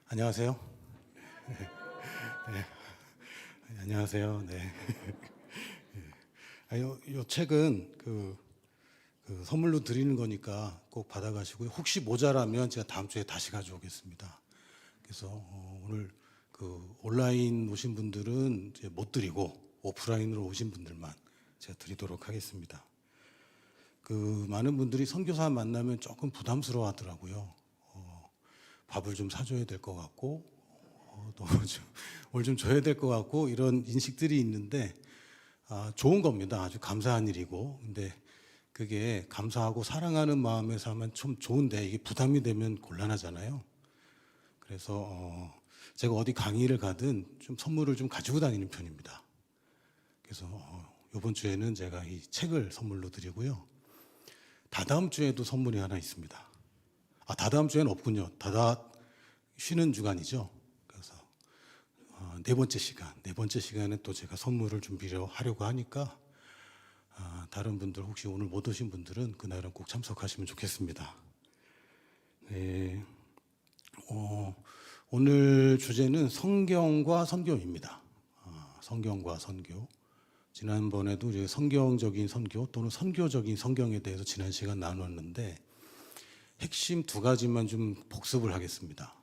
안녕하세요. 네. 안녕하세요. 네. 요 책은 선물로 드리는 거니까 꼭 받아가시고요. 혹시 모자라면 제가 다음 주에 다시 가져오겠습니다. 그래서 오늘 온라인 오신 분들은 이제 못 드리고 오프라인으로 오신 분들만 제가 드리도록 하겠습니다. 많은 분들이 선교사 만나면 조금 부담스러워하더라고요. 밥을 좀 사줘야 될 것 같고 뭘 좀 줘야 될 것 같고 이런 인식들이 있는데 좋은 겁니다. 아주 감사한 일이고. 근데 그게 감사하고 사랑하는 마음에서 하면 좀 좋은데 이게 부담이 되면 곤란하잖아요. 그래서 제가 어디 강의를 가든 좀 선물을 좀 가지고 다니는 편입니다. 그래서 이번 주에는 제가 이 책을 선물로 드리고요. 다다음 주에도 선물이 하나 있습니다. 다다음 주에는 없군요. 쉬는 주간이죠. 그래서 네 번째 시간에 또 제가 선물을 준비하려고 하니까 다른 분들 혹시 오늘 못 오신 분들은 그날은 꼭 참석하시면 좋겠습니다. 네. 오늘 주제는 성경과 선교입니다. 성경과 선교. 지난번에도 이제 성경적인 선교 또는 선교적인 성경에 대해서 지난 시간 나눴는데 핵심 두 가지만 좀 복습을 하겠습니다.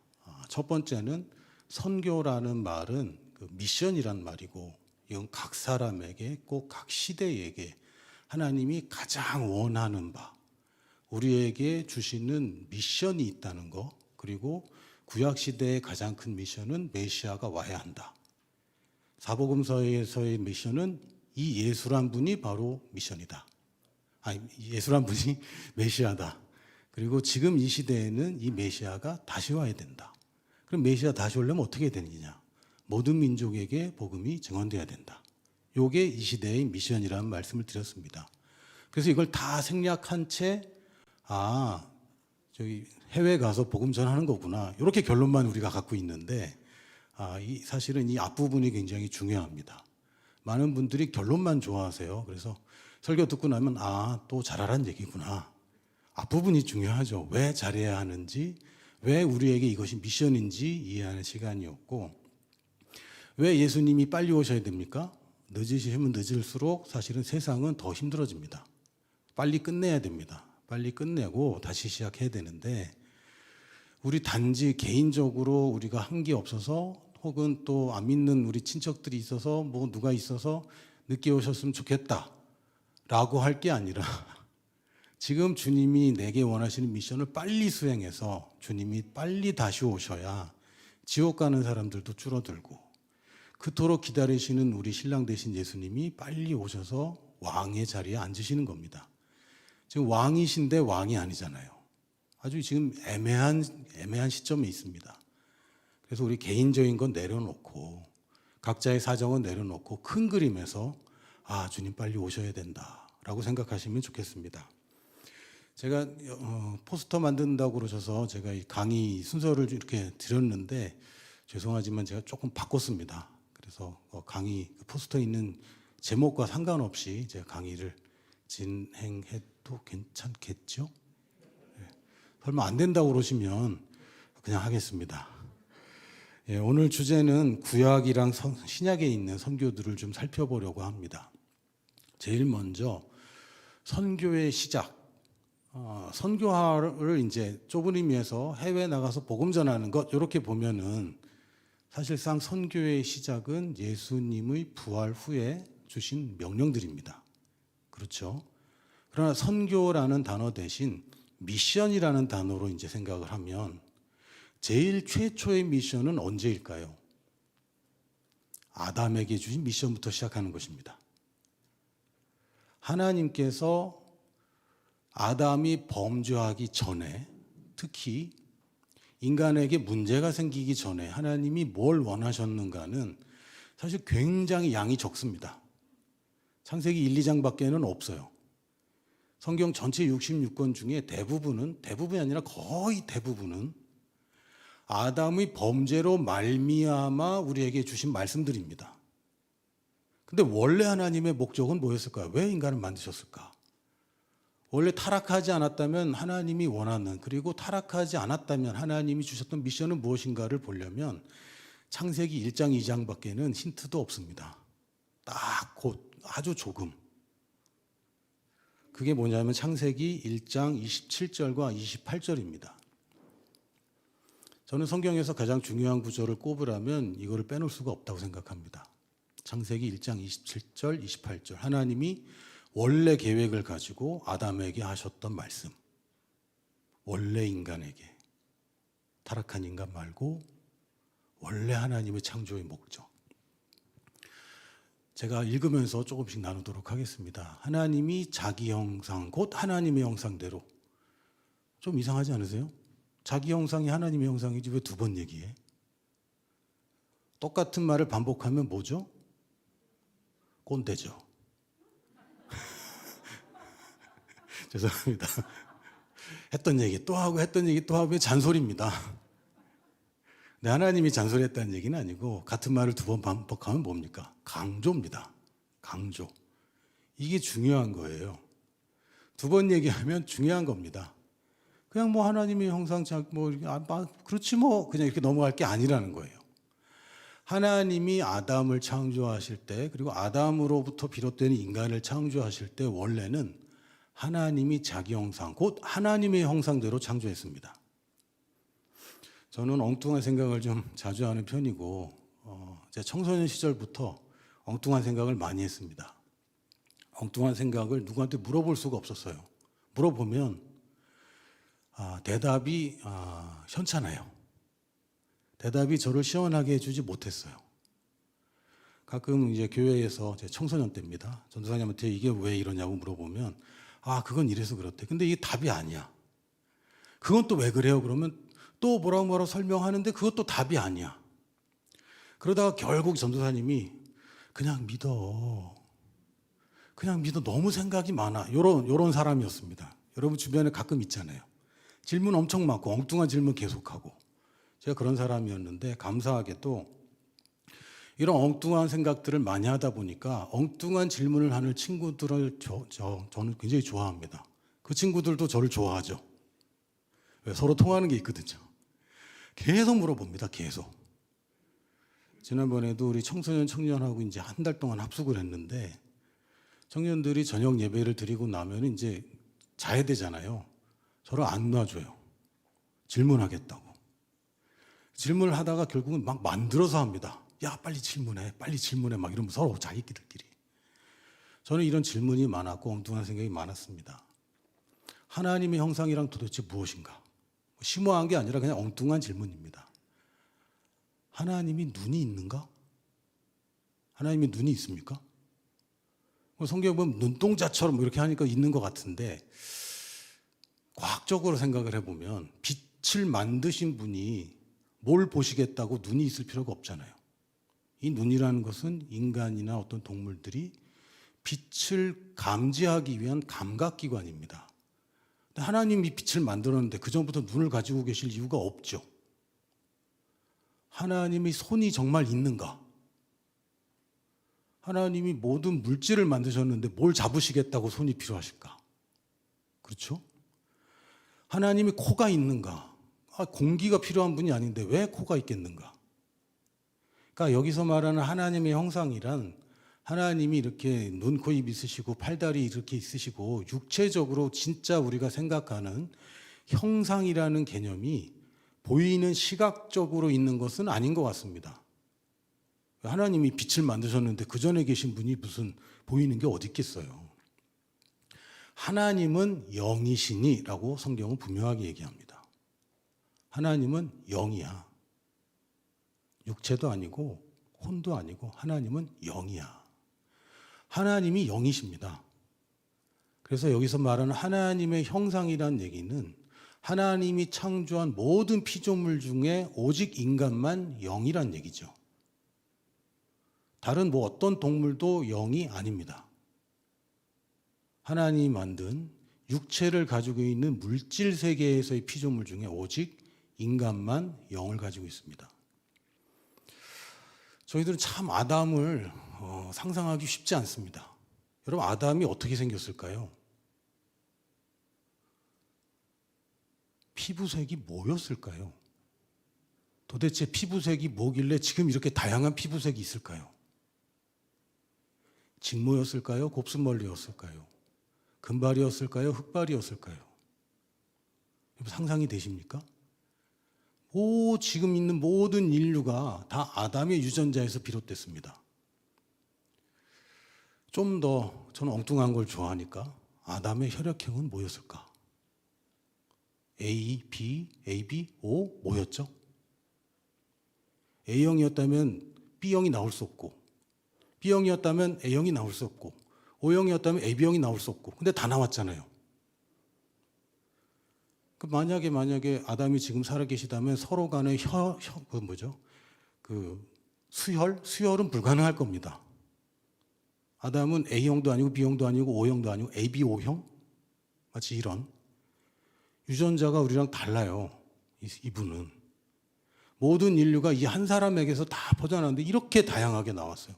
첫 번째는 선교라는 말은 미션이란 말이고 이건 각 사람에게 꼭 각 시대에게 하나님이 가장 원하는 바 우리에게 주시는 미션이 있다는 거 그리고 구약시대의 가장 큰 미션은 메시아가 와야 한다. 사복음서에서의 미션은 이 예수란 분이 바로 미션이다. 예수란 분이 메시아다. 그리고 지금 이 시대에는 이 메시아가 다시 와야 된다. 그럼 메시아 다시 오려면 어떻게 되느냐? 모든 민족에게 복음이 증언돼야 된다. 이게 이 시대의 미션이라는 말씀을 드렸습니다. 그래서 이걸 다 생략한 채 저기 해외 가서 복음 전하는 거구나. 이렇게 결론만 우리가 갖고 있는데 사실은 이 앞부분이 굉장히 중요합니다. 많은 분들이 결론만 좋아하세요. 그래서 설교 듣고 나면 또 잘하란 얘기구나. 앞부분이 중요하죠. 왜 잘해야 하는지, 왜 우리에게 이것이 미션인지 이해하는 시간이었고, 왜 예수님이 빨리 오셔야 됩니까? 늦으시면 늦을수록 사실은 세상은 더 힘들어집니다. 빨리 끝내야 됩니다. 빨리 끝내고 다시 시작해야 되는데 우리 단지 개인적으로 우리가 한 게 없어서 혹은 또 안 믿는 우리 친척들이 있어서 누가 있어서 늦게 오셨으면 좋겠다 라고 할 게 아니라 지금 주님이 내게 원하시는 미션을 빨리 수행해서 주님이 빨리 다시 오셔야 지옥 가는 사람들도 줄어들고 그토록 기다리시는 우리 신랑 되신 예수님이 빨리 오셔서 왕의 자리에 앉으시는 겁니다. 지금 왕이신데 왕이 아니잖아요. 아주 지금 애매한 시점에 있습니다. 그래서 우리 개인적인 건 내려놓고 각자의 사정은 내려놓고 큰 그림에서 주님 빨리 오셔야 된다라고 생각하시면 좋겠습니다. 제가 포스터 만든다고 그러셔서 제가 이 강의 순서를 이렇게 드렸는데 죄송하지만 제가 조금 바꿨습니다. 그래서 강의 포스터에 있는 제목과 상관없이 제가 강의를 진행해도 괜찮겠죠? 네. 설마 안 된다고 그러시면 그냥 하겠습니다. 오늘 주제는 구약이랑 신약에 있는 선교들을 좀 살펴보려고 합니다. 제일 먼저 선교의 시작. 선교를 이제 좁은 의미에서 해외에 나가서 복음 전하는 것 이렇게 보면은 사실상 선교의 시작은 예수님의 부활 후에 주신 명령들입니다. 그렇죠? 그러나 선교라는 단어 대신 미션이라는 단어로 이제 생각을 하면 제일 최초의 미션은 언제일까요? 아담에게 주신 미션부터 시작하는 것입니다. 하나님께서 아담이 범죄하기 전에 특히 인간에게 문제가 생기기 전에 하나님이 뭘 원하셨는가는 사실 굉장히 양이 적습니다. 창세기 1, 2장밖에는 없어요. 성경 전체 66권 중에 대부분이 아니라 거의 대부분은 아담의 범죄로 말미암아 우리에게 주신 말씀들입니다. 근데 원래 하나님의 목적은 뭐였을까요? 왜 인간을 만드셨을까? 원래 타락하지 않았다면 하나님이 원하는, 그리고 타락하지 않았다면 하나님이 주셨던 미션은 무엇인가를 보려면 창세기 1장 2장밖에는 힌트도 없습니다. 딱 곧 아주 조금. 그게 뭐냐면 창세기 1장 27절과 28절입니다. 저는 성경에서 가장 중요한 구절을 꼽으라면 이거를 빼놓을 수가 없다고 생각합니다. 창세기 1장 27절, 28절. 하나님이 원래 계획을 가지고 아담에게 하셨던 말씀. 원래 인간에게. 타락한 인간 말고 원래 하나님의 창조의 목적. 제가 읽으면서 조금씩 나누도록 하겠습니다. 하나님이 자기 형상, 곧 하나님의 형상대로. 좀 이상하지 않으세요? 자기 형상이 하나님의 형상이지 왜 두 번 얘기해? 똑같은 말을 반복하면 뭐죠? 꼰대죠. 죄송합니다. 했던 얘기 또 하고 했던 얘기 또 하고 잔소리입니다. 네, 하나님이 잔소리했다는 얘기는 아니고 같은 말을 두 번 반복하면 뭡니까? 강조입니다. 강조. 이게 중요한 거예요. 두 번 얘기하면 중요한 겁니다. 그냥 뭐 하나님의 형상 그렇지 뭐 그냥 이렇게 넘어갈 게 아니라는 거예요. 하나님이 아담을 창조하실 때, 그리고 아담으로부터 비롯된 인간을 창조하실 때 원래는 하나님이 자기 형상, 곧 하나님의 형상대로 창조했습니다. 저는 엉뚱한 생각을 좀 자주 하는 편이고 제 청소년 시절부터 엉뚱한 생각을 많이 했습니다. 엉뚱한 생각을 누구한테 물어볼 수가 없었어요. 물어보면 대답이 현찮아요. 대답이 저를 시원하게 해주지 못했어요. 가끔 이제 교회에서 제 청소년 때입니다. 전도사님한테 이게 왜 이러냐고 물어보면 그건 이래서 그렇대. 근데 이게 답이 아니야. 그건 또 왜 그래요? 그러면 또 뭐라고 설명하는데 그것도 답이 아니야. 그러다가 결국 전도사님이 그냥 믿어. 너무 생각이 많아. 요런 사람이었습니다. 여러분 주변에 가끔 있잖아요. 질문 엄청 많고 엉뚱한 질문 계속하고. 제가 그런 사람이었는데 감사하게도 이런 엉뚱한 생각들을 많이 하다 보니까 엉뚱한 질문을 하는 친구들을 저는 굉장히 좋아합니다. 그 친구들도 저를 좋아하죠. 왜? 서로 통하는 게 있거든요. 계속 물어봅니다. 계속. 지난번에도 우리 청소년 청년하고 이제 한 달 동안 합숙을 했는데 청년들이 저녁 예배를 드리고 나면 이제 자야 되잖아요. 저를 안 놔줘요. 질문하겠다고. 질문을 하다가 결국은 막 만들어서 합니다. 야, 빨리 질문해. 막 이러면 서로 자기들끼리. 저는 이런 질문이 많았고 엉뚱한 생각이 많았습니다. 하나님의 형상이란 도대체 무엇인가? 심오한 게 아니라 그냥 엉뚱한 질문입니다. 하나님이 눈이 있는가? 하나님이 눈이 있습니까? 성경에 보면 눈동자처럼 이렇게 하니까 있는 것 같은데 과학적으로 생각을 해보면 빛을 만드신 분이 뭘 보시겠다고 눈이 있을 필요가 없잖아요. 이 눈이라는 것은 인간이나 어떤 동물들이 빛을 감지하기 위한 감각기관입니다. 하나님이 빛을 만들었는데 그 전부터 눈을 가지고 계실 이유가 없죠. 하나님이 손이 정말 있는가? 하나님이 모든 물질을 만드셨는데 뭘 잡으시겠다고 손이 필요하실까? 그렇죠? 하나님이 코가 있는가? 공기가 필요한 분이 아닌데 왜 코가 있겠는가? 그러니까 여기서 말하는 하나님의 형상이란 하나님이 이렇게 눈, 코, 입 있으시고 팔다리 이렇게 있으시고 육체적으로 진짜 우리가 생각하는 형상이라는 개념이 보이는 시각적으로 있는 것은 아닌 것 같습니다. 하나님이 빛을 만드셨는데 그 전에 계신 분이 무슨 보이는 게 어디 있겠어요. 하나님은 영이시니라고 성경은 분명하게 얘기합니다. 하나님은 영이야. 육체도 아니고 혼도 아니고 하나님은 영이야. 하나님이 영이십니다. 그래서 여기서 말하는 하나님의 형상이라는 얘기는 하나님이 창조한 모든 피조물 중에 오직 인간만 영이란 얘기죠. 다른 어떤 동물도 영이 아닙니다. 하나님이 만든 육체를 가지고 있는 물질 세계에서의 피조물 중에 오직 인간만 영을 가지고 있습니다. 저희들은 참 아담을 상상하기 쉽지 않습니다. 여러분, 아담이 어떻게 생겼을까요? 피부색이 뭐였을까요? 도대체 피부색이 뭐길래 지금 이렇게 다양한 피부색이 있을까요? 직모였을까요? 곱슬머리였을까요? 금발이었을까요? 흑발이었을까요? 상상이 되십니까? 지금 있는 모든 인류가 다 아담의 유전자에서 비롯됐습니다. 좀 더 저는 엉뚱한 걸 좋아하니까 아담의 혈액형은 뭐였을까? A, B, AB, O 뭐였죠? A형이었다면 B형이 나올 수 없고, B형이었다면 A형이 나올 수 없고, O형이었다면 AB형이 나올 수 없고, 근데 다 나왔잖아요. 만약에 아담이 지금 살아계시다면 서로 간의 수혈은 불가능할 겁니다. 아담은 A형도 아니고 B형도 아니고 O형도 아니고 AB, O형? 마치 이런. 유전자가 우리랑 달라요. 이분은. 모든 인류가 이 한 사람에게서 다 퍼져나왔는데 이렇게 다양하게 나왔어요.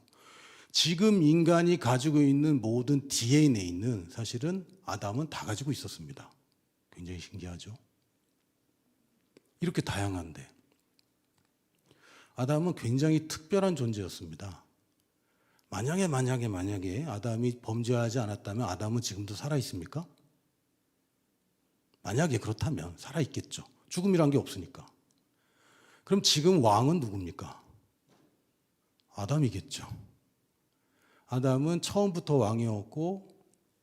지금 인간이 가지고 있는 모든 DNA는 사실은 아담은 다 가지고 있었습니다. 굉장히 신기하죠. 이렇게 다양한데 아담은 굉장히 특별한 존재였습니다. 만약에 아담이 범죄하지 않았다면 아담은 지금도 살아있습니까? 만약에 그렇다면 살아있겠죠. 죽음이란 게 없으니까. 그럼 지금 왕은 누굽니까? 아담이겠죠. 아담은 처음부터 왕이었고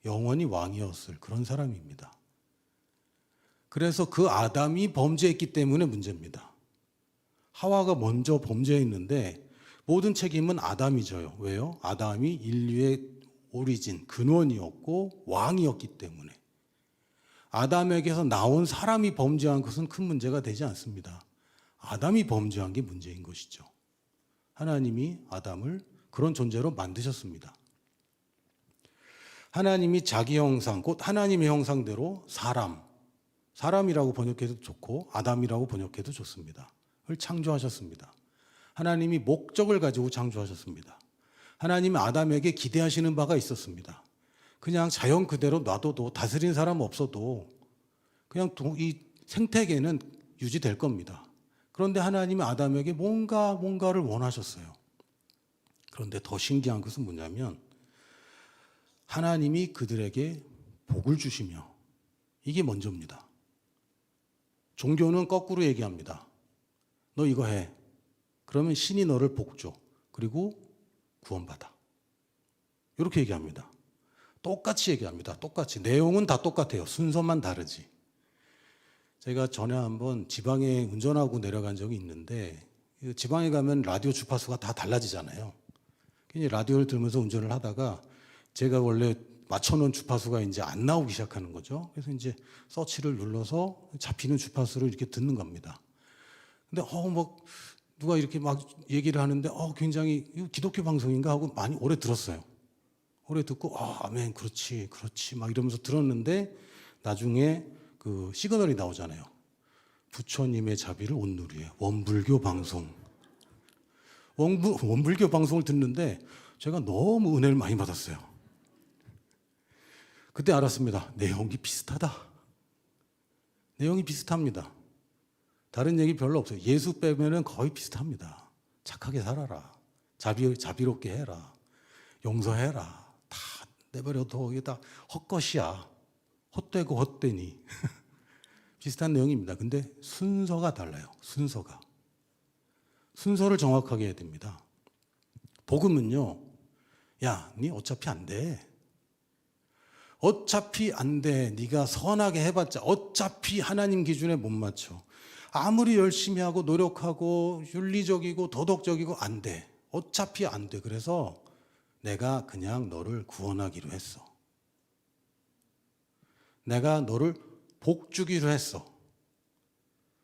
영원히 왕이었을 그런 사람입니다. 그래서 그 아담이 범죄했기 때문에 문제입니다. 하와가 먼저 범죄했는데 모든 책임은 아담이 져요. 왜요? 아담이 인류의 오리진, 근원이었고 왕이었기 때문에. 아담에게서 나온 사람이 범죄한 것은 큰 문제가 되지 않습니다. 아담이 범죄한 게 문제인 것이죠. 하나님이 아담을 그런 존재로 만드셨습니다. 하나님이 자기 형상, 곧 하나님의 형상대로 사람이라고 번역해도 좋고 아담이라고 번역해도 좋습니다. 을 창조하셨습니다. 하나님이 목적을 가지고 창조하셨습니다. 하나님은 아담에게 기대하시는 바가 있었습니다. 그냥 자연 그대로 놔둬도 다스린 사람 없어도 그냥 이 생태계는 유지될 겁니다. 그런데 하나님은 아담에게 뭔가를 원하셨어요. 그런데 더 신기한 것은 뭐냐면 하나님이 그들에게 복을 주시며 이게 먼저입니다. 종교는 거꾸로 얘기합니다. 너 이거 해. 그러면 신이 너를 복 줘. 그리고 구원받아. 이렇게 얘기합니다. 똑같이 얘기합니다. 똑같이. 내용은 다 똑같아요. 순서만 다르지. 제가 전에 한번 지방에 운전하고 내려간 적이 있는데 지방에 가면 라디오 주파수가 다 달라지잖아요. 라디오를 들으면서 운전을 하다가 제가 원래 맞춰놓은 주파수가 이제 안 나오기 시작하는 거죠. 그래서 이제 서치를 눌러서 잡히는 주파수를 이렇게 듣는 겁니다. 근데 누가 이렇게 막 얘기를 하는데 굉장히 이거 기독교 방송인가 하고 많이 오래 들었어요. 오래 듣고 아멘 그렇지 막 이러면서 들었는데 나중에 그 시그널이 나오잖아요. 부처님의 자비를 온누리에 원불교 방송. 원불교 방송을 듣는데 제가 너무 은혜를 많이 받았어요. 그때 알았습니다. 내용이 비슷하다. 내용이 비슷합니다. 다른 얘기 별로 없어요. 예수 빼면은 거의 비슷합니다. 착하게 살아라. 자비롭게 해라. 용서해라. 다 내버려둬. 이게 다 헛것이야. 헛되고 헛되니. 비슷한 내용입니다. 근데 순서가 달라요. 순서를 정확하게 해야 됩니다. 복음은요. 야, 니 어차피 안 돼. 어차피 안 돼. 네가 선하게 해봤자 어차피 하나님 기준에 못 맞춰. 아무리 열심히 하고 노력하고 윤리적이고 도덕적이고 안 돼. 어차피 안 돼. 그래서 내가 그냥 너를 구원하기로 했어. 내가 너를 복 주기로 했어.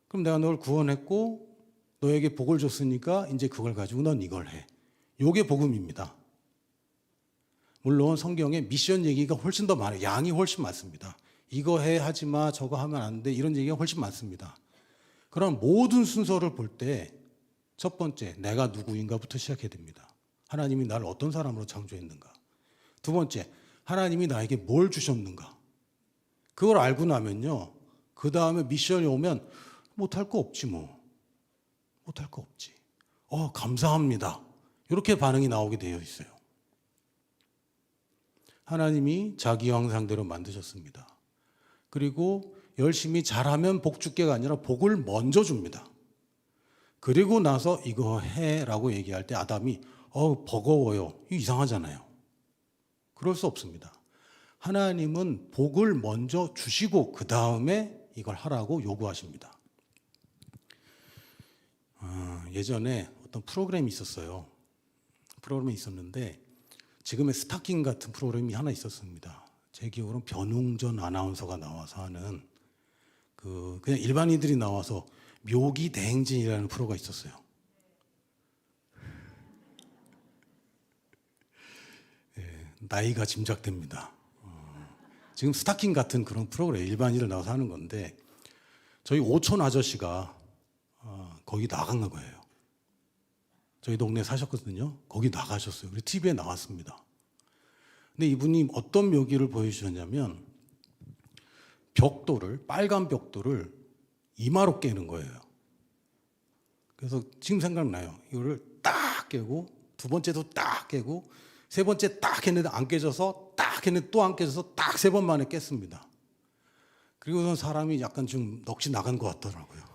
그럼 내가 너를 구원했고 너에게 복을 줬으니까 이제 그걸 가지고 넌 이걸 해. 이게 복음입니다. 물론 성경에 미션 얘기가 훨씬 더 많아요. 양이 훨씬 많습니다. 이거 해, 하지 마, 저거 하면 안 돼. 이런 얘기가 훨씬 많습니다. 그럼 모든 순서를 볼 때 첫 번째, 내가 누구인가부터 시작해야 됩니다. 하나님이 나를 어떤 사람으로 창조했는가. 두 번째, 하나님이 나에게 뭘 주셨는가. 그걸 알고 나면요. 그 다음에 미션이 오면 못할 거 없지 뭐. 못할 거 없지. 감사합니다. 이렇게 반응이 나오게 되어 있어요. 하나님이 자기 형상대로 만드셨습니다. 그리고 열심히 잘하면 복 줄게가 아니라 복을 먼저 줍니다. 그리고 나서 이거 해라고 얘기할 때 아담이 버거워요. 이거 이상하잖아요. 그럴 수 없습니다. 하나님은 복을 먼저 주시고 그 다음에 이걸 하라고 요구하십니다. 예전에 어떤 프로그램이 있었어요. 프로그램이 있었는데 지금의 스타킹 같은 프로그램이 하나 있었습니다. 제 기억으로는 변웅전 아나운서가 나와서 하는 그냥 일반인들이 나와서 묘기 대행진이라는 프로가 있었어요. 나이가 짐작됩니다. 지금 스타킹 같은 그런 프로그램 일반인들 나와서 하는 건데 저희 오촌 아저씨가 거기 나간 거예요. 저희 동네에 사셨거든요. 거기 나가셨어요. 우리 TV에 나왔습니다. 근데 이분이 어떤 묘기를 보여주셨냐면 벽돌을, 빨간 벽돌을 이마로 깨는 거예요. 그래서 지금 생각나요. 이거를 딱 깨고 두 번째도 딱 깨고 세 번째 딱 했는데 안 깨져서 딱 했는데 또 안 깨져서 딱 세 번 만에 깼습니다. 그리고선 사람이 약간 좀 넋이 나간 것 같더라고요.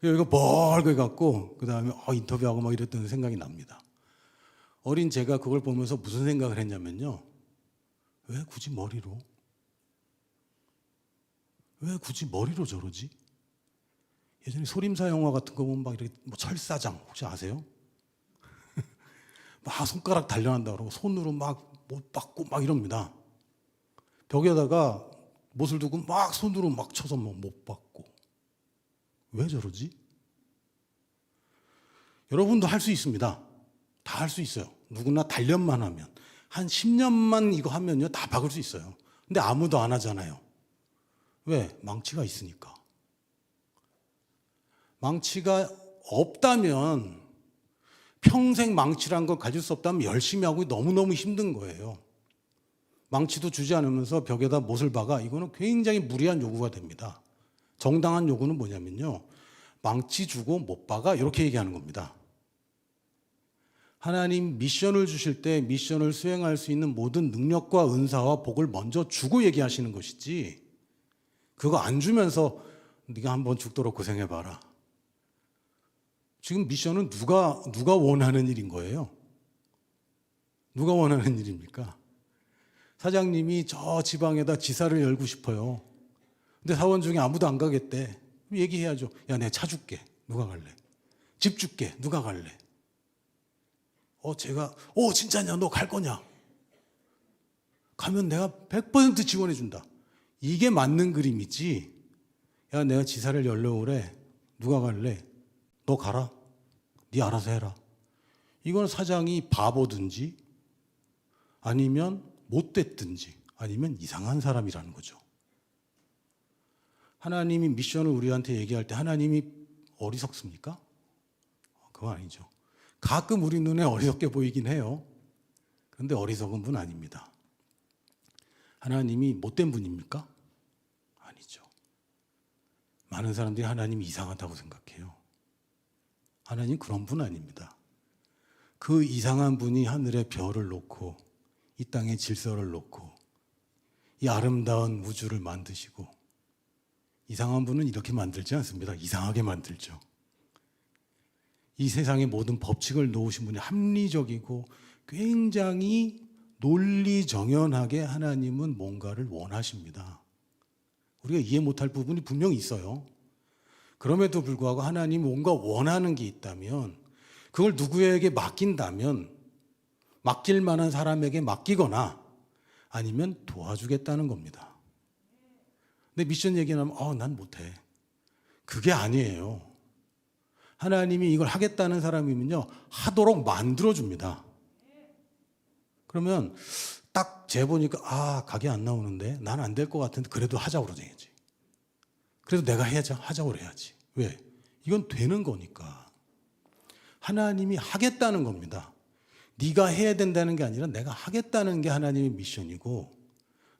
이거 멀게 갖고 그 다음에 인터뷰하고 막 이랬던 생각이 납니다. 어린 제가 그걸 보면서 무슨 생각을 했냐면요. 왜 굳이 머리로? 왜 굳이 머리로 저러지? 예전에 소림사 영화 같은 거 보면 막 이렇게 철사장 혹시 아세요? 막 손가락 단련한다 그러고 손으로 막 못 박고 막 이럽니다. 벽에다가 못을 두고 막 손으로 막 쳐서 못 박고. 왜 저러지? 여러분도 할 수 있습니다. 다 할 수 있어요. 누구나 단련만 하면. 한 10년만 이거 하면요 다 박을 수 있어요. 근데 아무도 안 하잖아요. 왜? 망치가 있으니까. 망치가 없다면 평생 망치란 걸 가질 수 없다면 열심히 하고 너무너무 힘든 거예요. 망치도 주지 않으면서 벽에다 못을 박아. 이거는 굉장히 무리한 요구가 됩니다. 정당한 요구는 뭐냐면요. 망치 주고 못 박아 이렇게 얘기하는 겁니다. 하나님 미션을 주실 때 미션을 수행할 수 있는 모든 능력과 은사와 복을 먼저 주고 얘기하시는 것이지 그거 안 주면서 네가 한번 죽도록 고생해봐라. 지금 미션은 누가 원하는 일인 거예요? 누가 원하는 일입니까? 사장님이 저 지방에다 지사를 열고 싶어요. 근데 사원 중에 아무도 안 가겠대. 얘기해야죠. 야, 내가 차 줄게. 누가 갈래? 집 줄게. 누가 갈래? 제가 진짜냐? 너 갈 거냐? 가면 내가 100% 지원해 준다. 이게 맞는 그림이지. 야, 내가 지사를 열려고 그래. 누가 갈래? 너 가라. 네 알아서 해라. 이건 사장이 바보든지 아니면 못됐든지 아니면 이상한 사람이라는 거죠. 하나님이 미션을 우리한테 얘기할 때 하나님이 어리석습니까? 그건 아니죠. 가끔 우리 눈에 어리석게 보이긴 해요. 그런데 어리석은 분 아닙니다. 하나님이 못된 분입니까? 아니죠. 많은 사람들이 하나님이 이상하다고 생각해요. 하나님 그런 분 아닙니다. 그 이상한 분이 하늘에 별을 놓고 이 땅에 질서를 놓고 이 아름다운 우주를 만드시고 이상한 분은 이렇게 만들지 않습니다. 이상하게 만들죠. 이 세상의 모든 법칙을 놓으신 분이 합리적이고 굉장히 논리정연하게 하나님은 뭔가를 원하십니다. 우리가 이해 못할 부분이 분명히 있어요. 그럼에도 불구하고 하나님이 뭔가 원하는 게 있다면 그걸 누구에게 맡긴다면 맡길 만한 사람에게 맡기거나 아니면 도와주겠다는 겁니다. 근데 미션 얘기하면 난 못해. 그게 아니에요. 하나님이 이걸 하겠다는 사람이면요 하도록 만들어줍니다. 그러면 딱 재보니까 각이 안 나오는데 난 안 될 것 같은데 그래도 하자고 그러야지. 그래도 내가 하자고 그래야지. 왜? 이건 되는 거니까. 하나님이 하겠다는 겁니다. 네가 해야 된다는 게 아니라 내가 하겠다는 게 하나님의 미션이고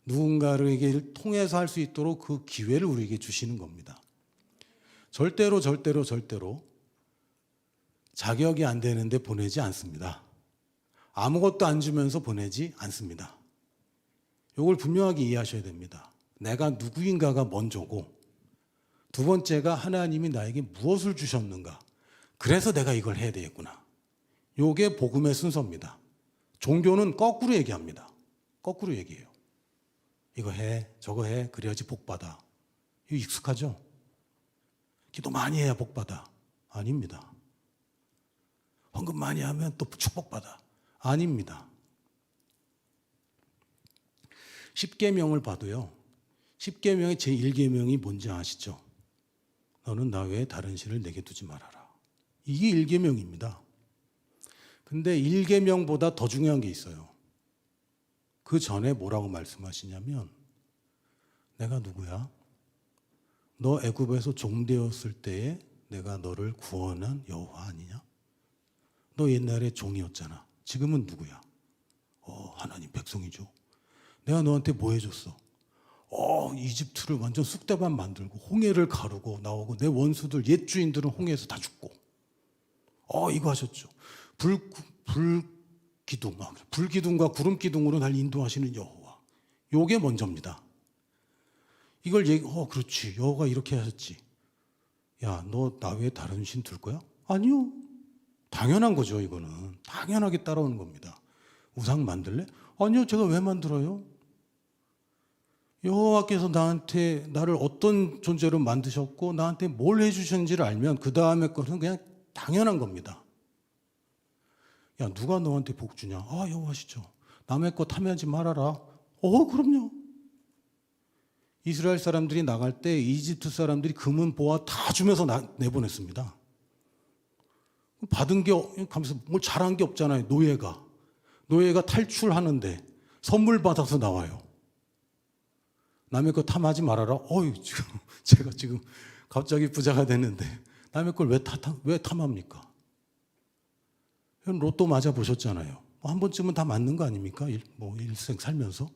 누군가에게 통해서 할 수 있도록 그 기회를 우리에게 주시는 겁니다. 절대로 자격이 안 되는데 보내지 않습니다. 아무것도 안 주면서 보내지 않습니다. 이걸 분명하게 이해하셔야 됩니다. 내가 누구인가가 먼저고, 두 번째가 하나님이 나에게 무엇을 주셨는가. 그래서 내가 이걸 해야 되겠구나. 이게 복음의 순서입니다. 종교는 거꾸로 얘기합니다. 거꾸로 얘기해요. 이거 해, 저거 해, 그래야지 복 받아. 이거 익숙하죠? 기도 많이 해야 복 받아. 아닙니다. 헌금 많이 하면 또 축복받아. 아닙니다. 십계명을 봐도요. 십계명의 제1계명이 뭔지 아시죠? 너는 나 외에 다른 신을 내게 두지 말아라. 이게 1계명입니다. 근데 1계명보다 더 중요한 게 있어요. 그 전에 뭐라고 말씀하시냐면 내가 누구야? 너 애굽에서 종되었을 때에 내가 너를 구원한 여호와 아니냐? 너 옛날에 종이었잖아. 지금은 누구야? 하나님 백성이죠. 내가 너한테 뭐 해줬어? 이집트를 완전 쑥대밭 만들고 홍해를 가르고 나오고 내 원수들 옛 주인들은 홍해에서 다 죽고 이거 하셨죠. 불기둥과 구름기둥으로 날 인도하시는 여호와. 요게 먼저입니다. 이걸 그렇지. 여호가 이렇게 하셨지. 야, 너 나 외에 다른 신 둘 거야? 아니요. 당연한 거죠, 이거는. 당연하게 따라오는 겁니다. 우상 만들래? 아니요, 제가 왜 만들어요? 여호와께서 나를 어떤 존재로 만드셨고 나한테 뭘 해주셨는지를 알면 그 다음에 것은 그냥 당연한 겁니다. 야, 누가 너한테 복 주냐? 여호와시죠. 남의 것 탐하지 말아라. 그럼요. 이스라엘 사람들이 나갈 때 이집트 사람들이 금은 보화 다 주면서 내보냈습니다. 받은 게 가면서 뭘 잘한 게 없잖아요. 노예가 탈출하는데 선물 받아서 나와요. 남의 거 탐하지 말아라. 제가 지금 갑자기 부자가 됐는데 남의 걸 왜 탐합니까? 로또 맞아 보셨잖아요. 한 번쯤은 다 맞는 거 아닙니까? 일생 살면서.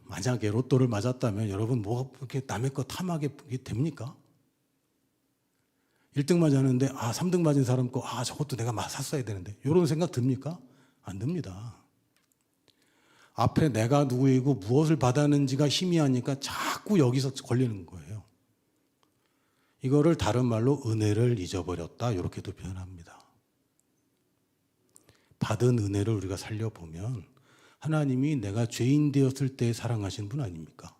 만약에 로또를 맞았다면 여러분 이렇게 남의 거 탐하게 됩니까? 1등 맞았는데 3등 맞은 사람 거 저것도 내가 샀어야 되는데 이런 생각 듭니까? 안 듭니다. 앞에 내가 누구이고 무엇을 받았는지가 희미하니까 자꾸 여기서 걸리는 거예요. 이거를 다른 말로 은혜를 잊어버렸다 이렇게도 표현합니다. 받은 은혜를 우리가 살려보면 하나님이 내가 죄인 되었을 때 사랑하신 분 아닙니까?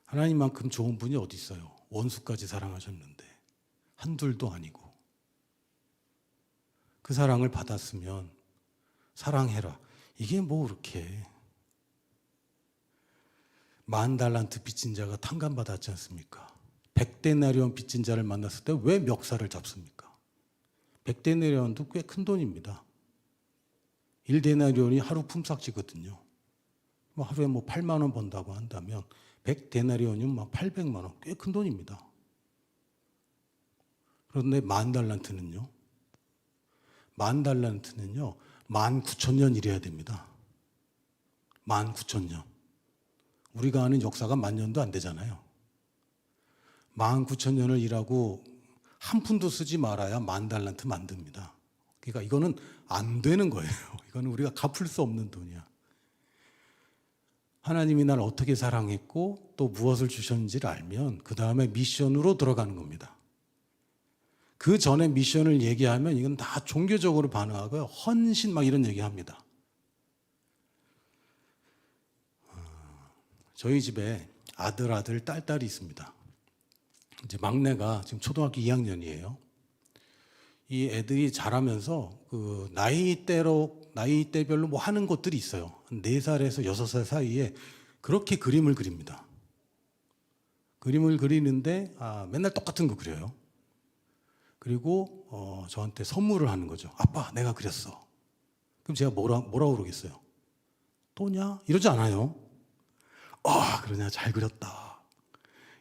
하나님만큼 좋은 분이 어디 있어요? 원수까지 사랑하셨는데 한둘도 아니고 그 사랑을 받았으면 사랑해라. 이게 그렇게 10,000달란트 빚진 자가 탕감받았지 않습니까? 100데나리온 빚진 자를 만났을 때 왜 멱살을 잡습니까? 100데나리온도 꽤 큰 돈입니다. 1데나리온이 하루 품삯이거든요. 하루에 8만 원 번다고 한다면 100데나리온이면 800만 원, 꽤 큰 돈입니다. 그런데 10,000달란트는요? 19,000년 일해야 됩니다. 19,000년. 우리가 아는 역사가 10,000년도 안 되잖아요. 19,000년을 일하고 한 푼도 쓰지 말아야 10,000달란트 만듭니다. 그러니까 이거는 안 되는 거예요. 이거는 우리가 갚을 수 없는 돈이야. 하나님이 날 어떻게 사랑했고 또 무엇을 주셨는지를 알면 그 다음에 미션으로 들어가는 겁니다. 그 전에 미션을 얘기하면 이건 다 종교적으로 반응하고요. 헌신 이런 얘기합니다. 저희 집에 아들, 딸이 있습니다. 이제 막내가 지금 초등학교 2학년이에요. 이 애들이 자라면서 그 나이대별로 하는 것들이 있어요. 4살에서 6살 사이에 그렇게 그림을 그립니다. 그림을 그리는데 맨날 똑같은 거 그려요. 그리고 저한테 선물을 하는 거죠. 아빠, 내가 그렸어. 그럼 제가 뭐라고 그러겠어요? 또냐? 이러지 않아요. 그러냐, 잘 그렸다.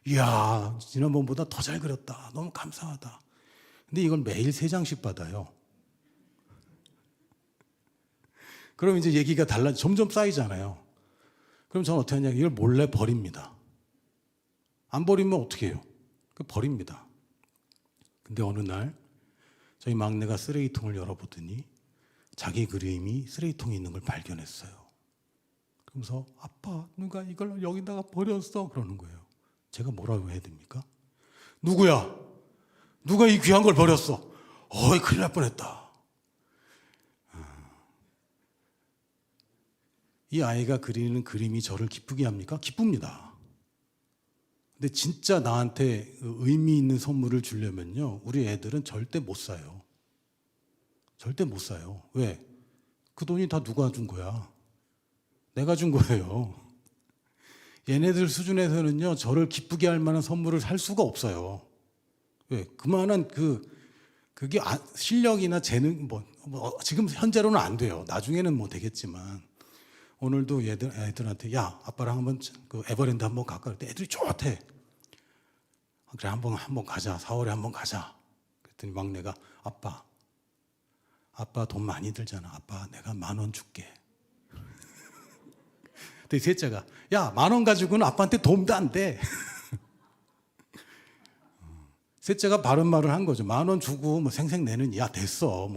이야, 지난번보다 더 잘 그렸다. 너무 감사하다. 근데 이걸 매일 3장씩 받아요. 그럼 이제 얘기가 점점 쌓이잖아요. 그럼 저는 어떻게 하냐, 이걸 몰래 버립니다. 안 버리면 어떻게 해요? 버립니다. 근데 어느 날 저희 막내가 쓰레기통을 열어보더니 자기 그림이 쓰레기통에 있는 걸 발견했어요. 그러면서 아빠, 누가 이걸 여기다가 버렸어, 그러는 거예요. 제가 뭐라고 해야 됩니까? 누구야? 누가 이 귀한 걸 버렸어? 어이, 큰일 날 뻔했다. 이 아이가 그리는 그림이 저를 기쁘게 합니까? 기쁩니다. 근데 진짜 나한테 의미 있는 선물을 주려면요, 우리 애들은 절대 못 사요. 절대 못 사요. 왜? 그 돈이 다 누가 준 거야? 내가 준 거예요. 얘네들 수준에서는요, 저를 기쁘게 할 만한 선물을 살 수가 없어요. 왜? 그만한 그게 실력이나 재능, 지금 현재로는 안 돼요. 나중에는 뭐 되겠지만. 오늘도 애들한테, 야, 아빠랑 한번 에버랜드 한번 갈까? 그랬더니 애들이 좋대. 그래, 한번 가자. 4월에 한번 가자. 그랬더니 막내가, 아빠 돈 많이 들잖아. 아빠, 내가 10,000원 줄게. 근데 셋째가, 야, 10,000원 가지고는 아빠한테 도움도 안 돼. 셋째가 바른 말을 한 거죠. 10,000원 주고 뭐 생색내는, 야, 됐어.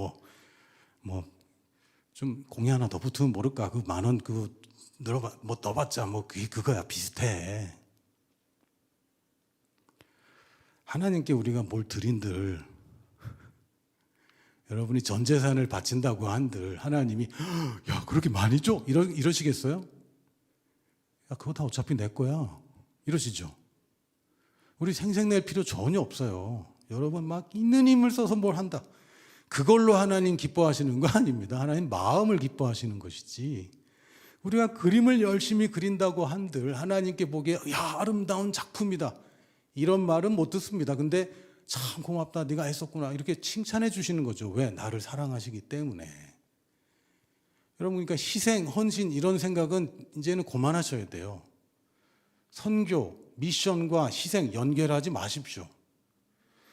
좀 공이 하나 더 붙으면 모를까. 10,000원 넣어봤자 그거야, 비슷해. 하나님께 우리가 뭘 드린들, 여러분이 전 재산을 바친다고 한들 하나님이, 야, 그렇게 많이 줘? 이러시겠어요? 야, 그거 다 어차피 내 거야. 이러시죠? 우리 생색낼 필요 전혀 없어요. 여러분 막 있는 힘을 써서 뭘 한다, 그걸로 하나님 기뻐하시는 거 아닙니다. 하나님 마음을 기뻐하시는 것이지, 우리가 그림을 열심히 그린다고 한들 하나님께 보기에, 야, 아름다운 작품이다, 이런 말은 못 듣습니다. 근데 참 고맙다, 네가 했었구나, 이렇게 칭찬해 주시는 거죠. 왜? 나를 사랑하시기 때문에. 여러분, 그러니까 희생, 헌신, 이런 생각은 이제는 그만하셔야 돼요. 선교, 미션과 희생 연결하지 마십시오.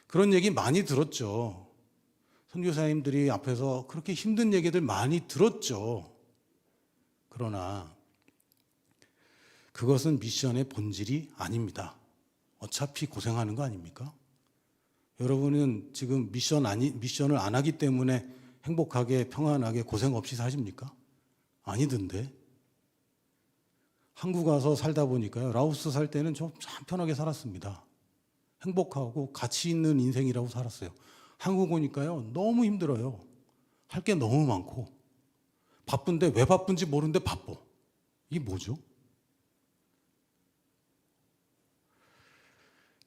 그런 얘기 많이 들었죠. 선교사님들이 앞에서 그렇게 힘든 얘기들 많이 들었죠. 그러나 그것은 미션의 본질이 아닙니다. 어차피 고생하는 거 아닙니까? 여러분은 지금 미션을 안 하기 때문에 행복하게 평안하게 고생 없이 사십니까? 아니던데. 한국 와서 살다 보니까요, 라오스 살 때는 좀 참 편하게 살았습니다. 행복하고 가치 있는 인생이라고 살았어요. 한국 오니까요, 너무 힘들어요. 할 게 너무 많고, 바쁜데 왜 바쁜지 모르는데 바빠. 이게 뭐죠?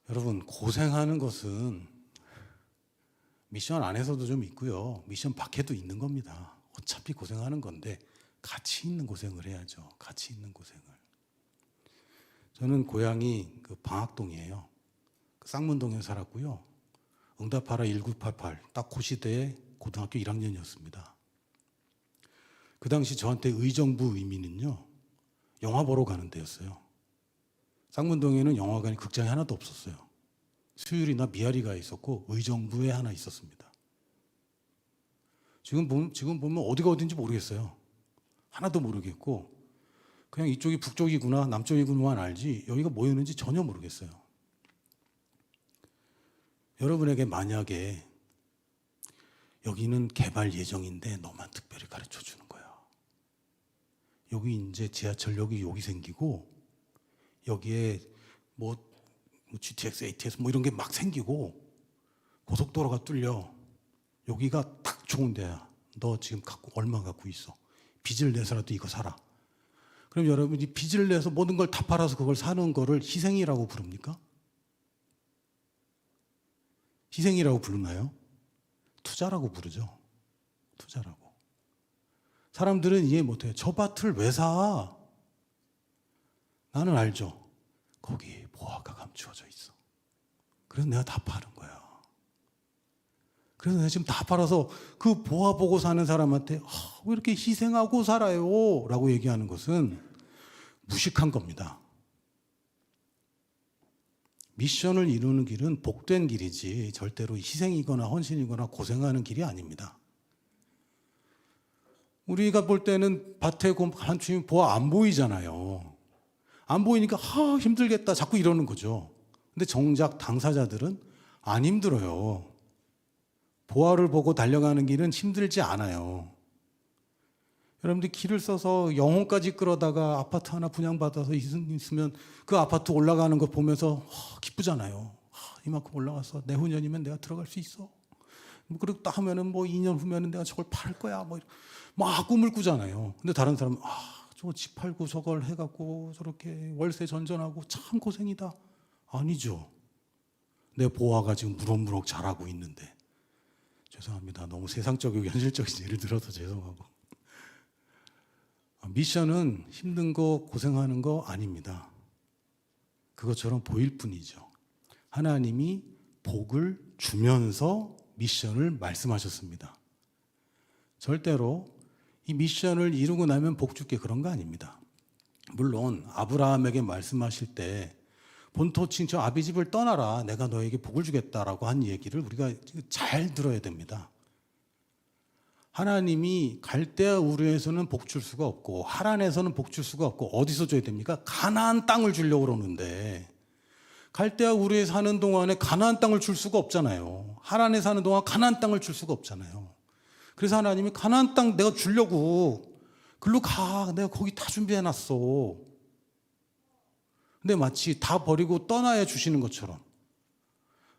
여러분, 고생하는 것은 미션 안에서도 좀 있고요, 미션 밖에도 있는 겁니다. 어차피 고생하는 건데 가치 있는 고생을 해야죠. 가치 있는 고생을. 저는 고향이 방학동이에요. 쌍문동에 살았고요. 응답하라 1988, 딱 그 시대에 고등학교 1학년이었습니다. 그 당시 저한테 의정부 의미는요, 영화 보러 가는 데였어요. 쌍문동에는 영화관이, 극장이 하나도 없었어요. 수율이나 미아리가 있었고 의정부에 하나 있었습니다. 지금 보면 어디가 어딘지 모르겠어요. 하나도 모르겠고, 그냥 이쪽이 북쪽이구나 남쪽이구나만 알지 여기가 뭐였는지 전혀 모르겠어요. 여러분에게 만약에 여기는 개발 예정인데 너만 특별히 가르쳐 주는 거야. 여기 이제 지하철역이 여기 생기고, 여기에 GTX, ATX 이런 게 막 생기고, 고속도로가 뚫려. 여기가 딱 좋은 데야. 너 지금 얼마 갖고 있어? 빚을 내서라도 이거 사라. 그럼 여러분이 빚을 내서 모든 걸 다 팔아서 그걸 사는 거를 희생이라고 부릅니까? 희생이라고 부르나요? 투자라고 부르죠. 투자라고. 사람들은 이해 못해요. 저 밭을 왜 사? 나는 알죠. 거기 보화가 감추어져 있어. 그래서 내가 다 파는 거야. 그래서 내가 지금 다 팔아서 그 보화 보고 사는 사람한테 왜 이렇게 희생하고 살아요? 라고 얘기하는 것은 무식한 겁니다. 미션을 이루는 길은 복된 길이지 절대로 희생이거나 헌신이거나 고생하는 길이 아닙니다. 우리가 볼 때는 밭에 한춤이 보아 안 보이잖아요. 안 보이니까 힘들겠다 자꾸 이러는 거죠. 근데 정작 당사자들은 안 힘들어요. 보아를 보고 달려가는 길은 힘들지 않아요. 여러분들 길을 써서 영혼까지 끌어다가 아파트 하나 분양받아서 있으면 그 아파트 올라가는 거 보면서 기쁘잖아요. 이만큼 올라가서 내후년이면 내가 들어갈 수 있어. 그리고 딱 하면은 2년 후면은 내가 저걸 팔 거야. 막 꿈을 꾸잖아요. 근데 다른 사람은 저거 집 팔고 저걸 해갖고 저렇게 월세 전전하고 참 고생이다. 아니죠. 내 보아가 지금 무럭무럭 자라고 있는데. 죄송합니다. 너무 세상적이고 현실적인 예를 들어서 죄송하고. 미션은 힘든 거 고생하는 거 아닙니다. 그것처럼 보일 뿐이죠. 하나님이 복을 주면서 미션을 말씀하셨습니다. 절대로 이 미션을 이루고 나면 복 줄게 그런 거 아닙니다. 물론 아브라함에게 말씀하실 때 본토친 저 아비집을 떠나라 내가 너에게 복을 주겠다라고 한 얘기를 우리가 잘 들어야 됩니다. 하나님이 갈대아 우르에서는 복 줄 수가 없고 하란에서는 복 줄 수가 없고 어디서 줘야 됩니까? 가나안 땅을 주려고 그러는데 갈대아 우르에 사는 동안에 가나안 땅을 줄 수가 없잖아요. 하란에 사는 동안 가나안 땅을 줄 수가 없잖아요. 그래서 하나님이 가나안 땅 내가 주려고 글로 가. 내가 거기 다 준비해놨어. 근데 마치 다 버리고 떠나야 주시는 것처럼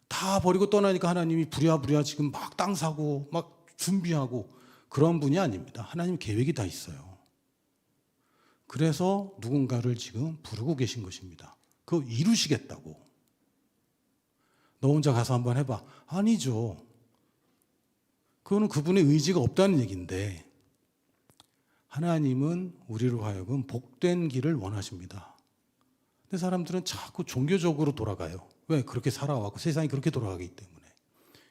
다 버리고 떠나니까 하나님이 부랴부랴 지금 막 땅 사고 막 준비하고 그런 분이 아닙니다. 하나님 계획이 다 있어요. 그래서 누군가를 지금 부르고 계신 것입니다. 그거 이루시겠다고. 너 혼자 가서 한번 해봐. 아니죠. 그거는 그분의 의지가 없다는 얘기인데 하나님은 우리로 하여금 복된 길을 원하십니다. 근데 사람들은 자꾸 종교적으로 돌아가요. 왜? 그렇게 살아왔고 세상이 그렇게 돌아가기 때문에.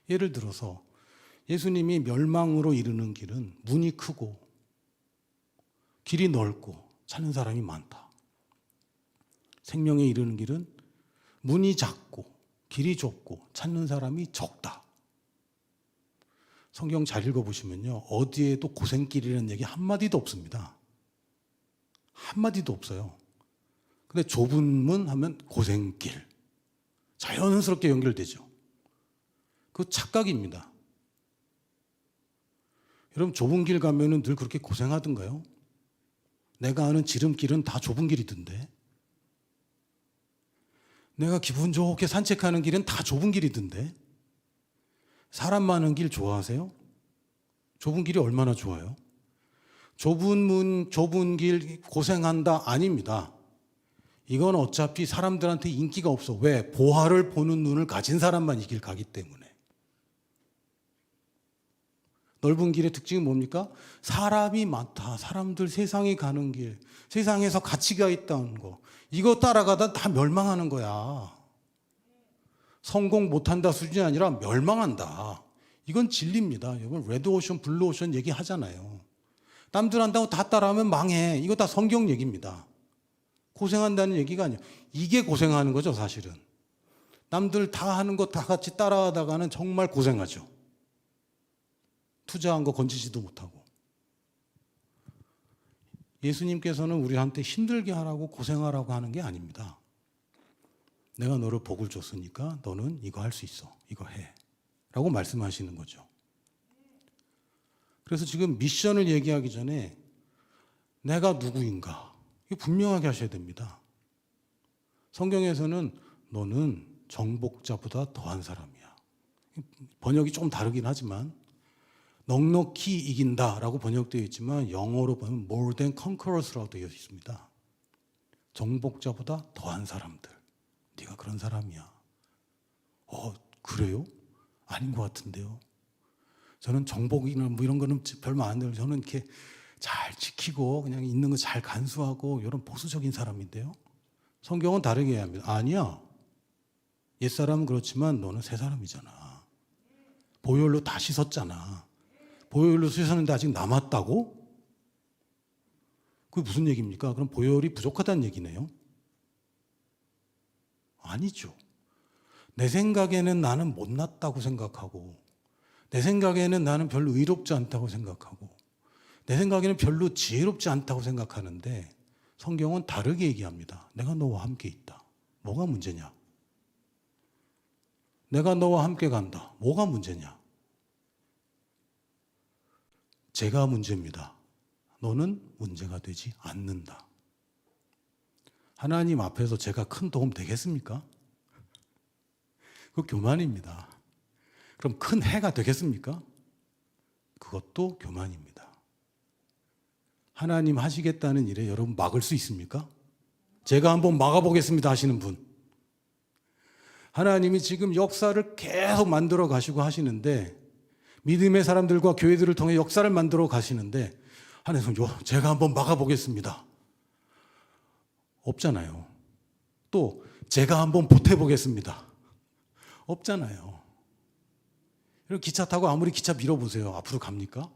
예를 들어서 예수님이 멸망으로 이르는 길은 문이 크고 길이 넓고 찾는 사람이 많다. 생명에 이르는 길은 문이 작고 길이 좁고 찾는 사람이 적다. 성경 잘 읽어보시면요. 어디에도 고생길이라는 얘기 한마디도 없습니다. 한마디도 없어요. 근데 좁은 문 하면 고생길. 자연스럽게 연결되죠. 그 착각입니다. 여러분 좁은 길 가면은 늘 그렇게 고생하던가요? 내가 아는 지름길은 다 좁은 길이던데. 내가 기분 좋게 산책하는 길은 다 좁은 길이던데. 사람 많은 길 좋아하세요? 좁은 길이 얼마나 좋아요? 좁은 문, 좁은 길 고생한다? 아닙니다. 이건 어차피 사람들한테 인기가 없어. 왜? 보화를 보는 눈을 가진 사람만 이 길 가기 때문에. 넓은 길의 특징은 뭡니까? 사람이 많다. 사람들 세상이 가는 길. 세상에서 가치가 있다는 거. 이거 따라가다 다 멸망하는 거야. 성공 못한다 수준이 아니라 멸망한다. 이건 진리입니다. 여러분 레드오션, 블루오션 얘기하잖아요. 남들 한다고 다 따라하면 망해. 이거 다 성경 얘기입니다. 고생한다는 얘기가 아니에요. 이게 고생하는 거죠 사실은. 남들 다 하는 거 다 같이 따라하다가는 정말 고생하죠. 투자한 거 건지지도 못하고. 예수님께서는 우리한테 힘들게 하라고 고생하라고 하는 게 아닙니다. 내가 너를 복을 줬으니까 너는 이거 할 수 있어. 이거 해. 라고 말씀하시는 거죠. 그래서 지금 미션을 얘기하기 전에 내가 누구인가 이거 분명하게 하셔야 됩니다. 성경에서는 너는 정복자보다 더한 사람이야. 번역이 조금 다르긴 하지만 넉넉히 이긴다라고 번역되어 있지만 영어로 보면 more than conquerors라고 되어 있습니다. 정복자보다 더한 사람들. 네가 그런 사람이야. 그래요? 아닌 것 같은데요. 저는 정복이나 이런 거는 별로 안 돼요. 저는 이렇게 잘 지키고 그냥 있는 거 잘 간수하고 이런 보수적인 사람인데요. 성경은 다르게 합니다. 아니야. 옛사람은 그렇지만 너는 새 사람이잖아. 보혈로 다 씻었잖아. 보혈로 씻었는데 아직 남았다고? 그게 무슨 얘기입니까? 그럼 보혈이 부족하다는 얘기네요. 아니죠. 내 생각에는 나는 못났다고 생각하고 내 생각에는 나는 별로 의롭지 않다고 생각하고 내 생각에는 별로 지혜롭지 않다고 생각하는데 성경은 다르게 얘기합니다. 내가 너와 함께 있다. 뭐가 문제냐? 내가 너와 함께 간다. 뭐가 문제냐? 제가 문제입니다. 너는 문제가 되지 않는다. 하나님 앞에서 제가 큰 도움 되겠습니까? 그거 교만입니다. 그럼 큰 해가 되겠습니까? 그것도 교만입니다. 하나님 하시겠다는 일에 여러분 막을 수 있습니까? 제가 한번 막아보겠습니다 하시는 분. 하나님이 지금 역사를 계속 만들어 가시고 하시는데, 믿음의 사람들과 교회들을 통해 역사를 만들어 가시는데 하나님 제가 한번 막아보겠습니다. 없잖아요. 또 제가 한번 보태보겠습니다. 없잖아요. 이렇게 기차 타고 아무리 기차 밀어보세요. 앞으로 갑니까?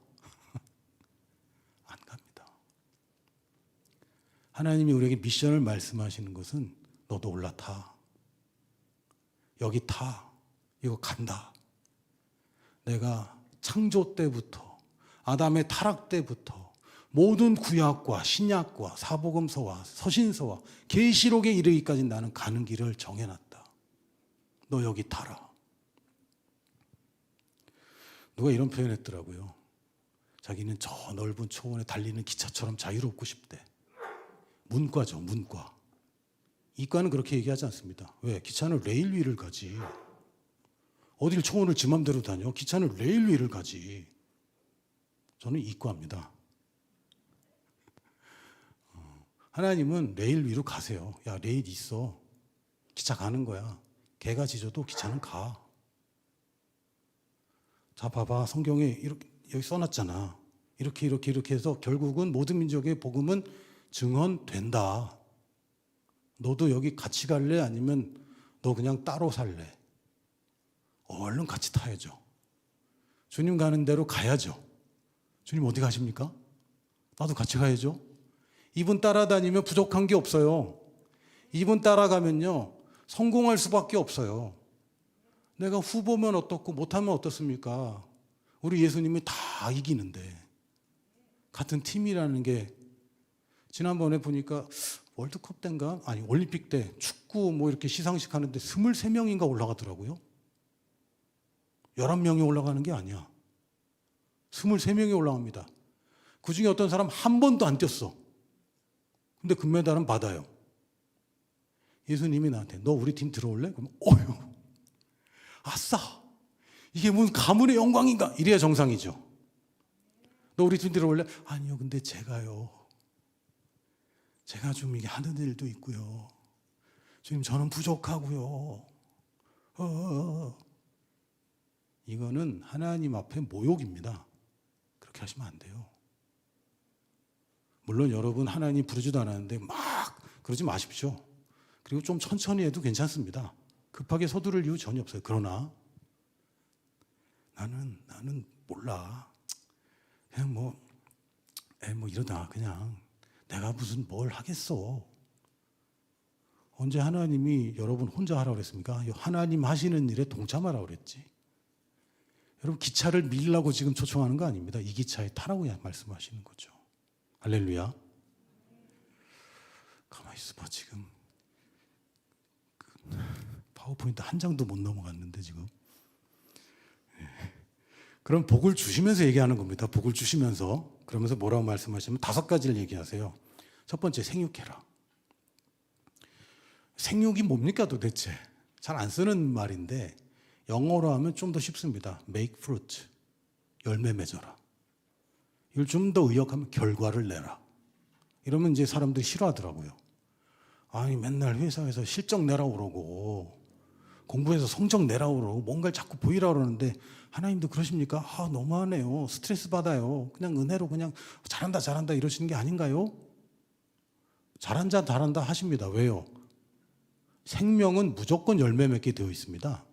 안 갑니다. 하나님이 우리에게 미션을 말씀하시는 것은 너도 올라타. 여기 타. 이거 간다. 내가 창조 때부터 아담의 타락 때부터 모든 구약과 신약과 사복음서와 서신서와 계시록에 이르기까지 나는 가는 길을 정해놨다. 너 여기 타라. 누가 이런 표현했더라고요. 자기는 저 넓은 초원에 달리는 기차처럼 자유롭고 싶대. 문과죠, 문과. 이과는 그렇게 얘기하지 않습니다. 왜? 기차는 레일 위를 가지. 어딜 초원을 지 맘대로 다녀? 기차는 레일 위를 가지. 저는 이과입니다. 하나님은 레일 위로 가세요. 야, 레일 있어. 기차 가는 거야. 개가 짖어도 기차는 가. 자, 봐봐. 성경에 이렇게 여기 써놨잖아. 이렇게 해서 결국은 모든 민족의 복음은 증언된다. 너도 여기 같이 갈래? 아니면 너 그냥 따로 살래? 얼른 같이 타야죠. 주님 가는 대로 가야죠. 주님 어디 가십니까? 나도 같이 가야죠. 이분 따라다니면 부족한 게 없어요. 이분 따라가면요, 성공할 수밖에 없어요. 내가 후보면 어떻고 못하면 어떻습니까? 우리 예수님이 다 이기는데. 같은 팀이라는 게, 지난번에 보니까 월드컵 때인가? 아니, 올림픽 때 축구 뭐 이렇게 시상식 하는데 23명인가 올라가더라고요. 11명이 올라가는 게 아니야. 23명이 올라갑니다. 그 중에 어떤 사람 한 번도 안 뛰었어. 근데 금메달은 받아요. 예수님이 나한테 너 우리 팀 들어올래? 그럼 어휴, 아싸, 이게 무슨 가문의 영광인가? 이래야 정상이죠. 너 우리 팀 들어올래? 아니요, 근데 제가 좀 이게 하는 일도 있고요. 지금 저는 부족하고요. 이거는 하나님 앞에 모욕입니다. 그렇게 하시면 안 돼요. 물론 여러분 하나님 부르지도 않았는데 막 그러지 마십시오. 그리고 좀 천천히 해도 괜찮습니다. 급하게 서두를 이유 전혀 없어요. 그러나 나는 몰라. 그냥 뭐 이러다 그냥 내가 무슨 뭘 하겠어. 언제 하나님이 여러분 혼자 하라고 그랬습니까? 하나님 하시는 일에 동참하라고 그랬지. 여러분 기차를 밀라고 지금 초청하는 거 아닙니다. 이 기차에 타라고 말씀하시는 거죠. 할렐루야. 가만히 있어봐. 지금 파워포인트 한 장도 못 넘어갔는데 지금. 그럼 복을 주시면서 얘기하는 겁니다. 복을 주시면서. 그러면서 뭐라고 말씀하시면 5가지를 얘기하세요. 첫 번째, 생육해라. 생육이 뭡니까 도대체? 잘 안 쓰는 말인데 영어로 하면 좀 더 쉽습니다. Make fruit. 열매 맺어라. 이걸 좀 더 의역하면 결과를 내라. 이러면 이제 사람들이 싫어하더라고요. 아니 맨날 회사에서 실적 내라고 그러고 공부해서 성적 내라고 그러고 뭔가를 자꾸 보이라고 그러는데 하나님도 그러십니까? 아 너무하네요. 스트레스 받아요. 그냥 은혜로 그냥 잘한다 이러시는 게 아닌가요? 잘한다 하십니다. 왜요? 생명은 무조건 열매 맺게 되어 있습니다.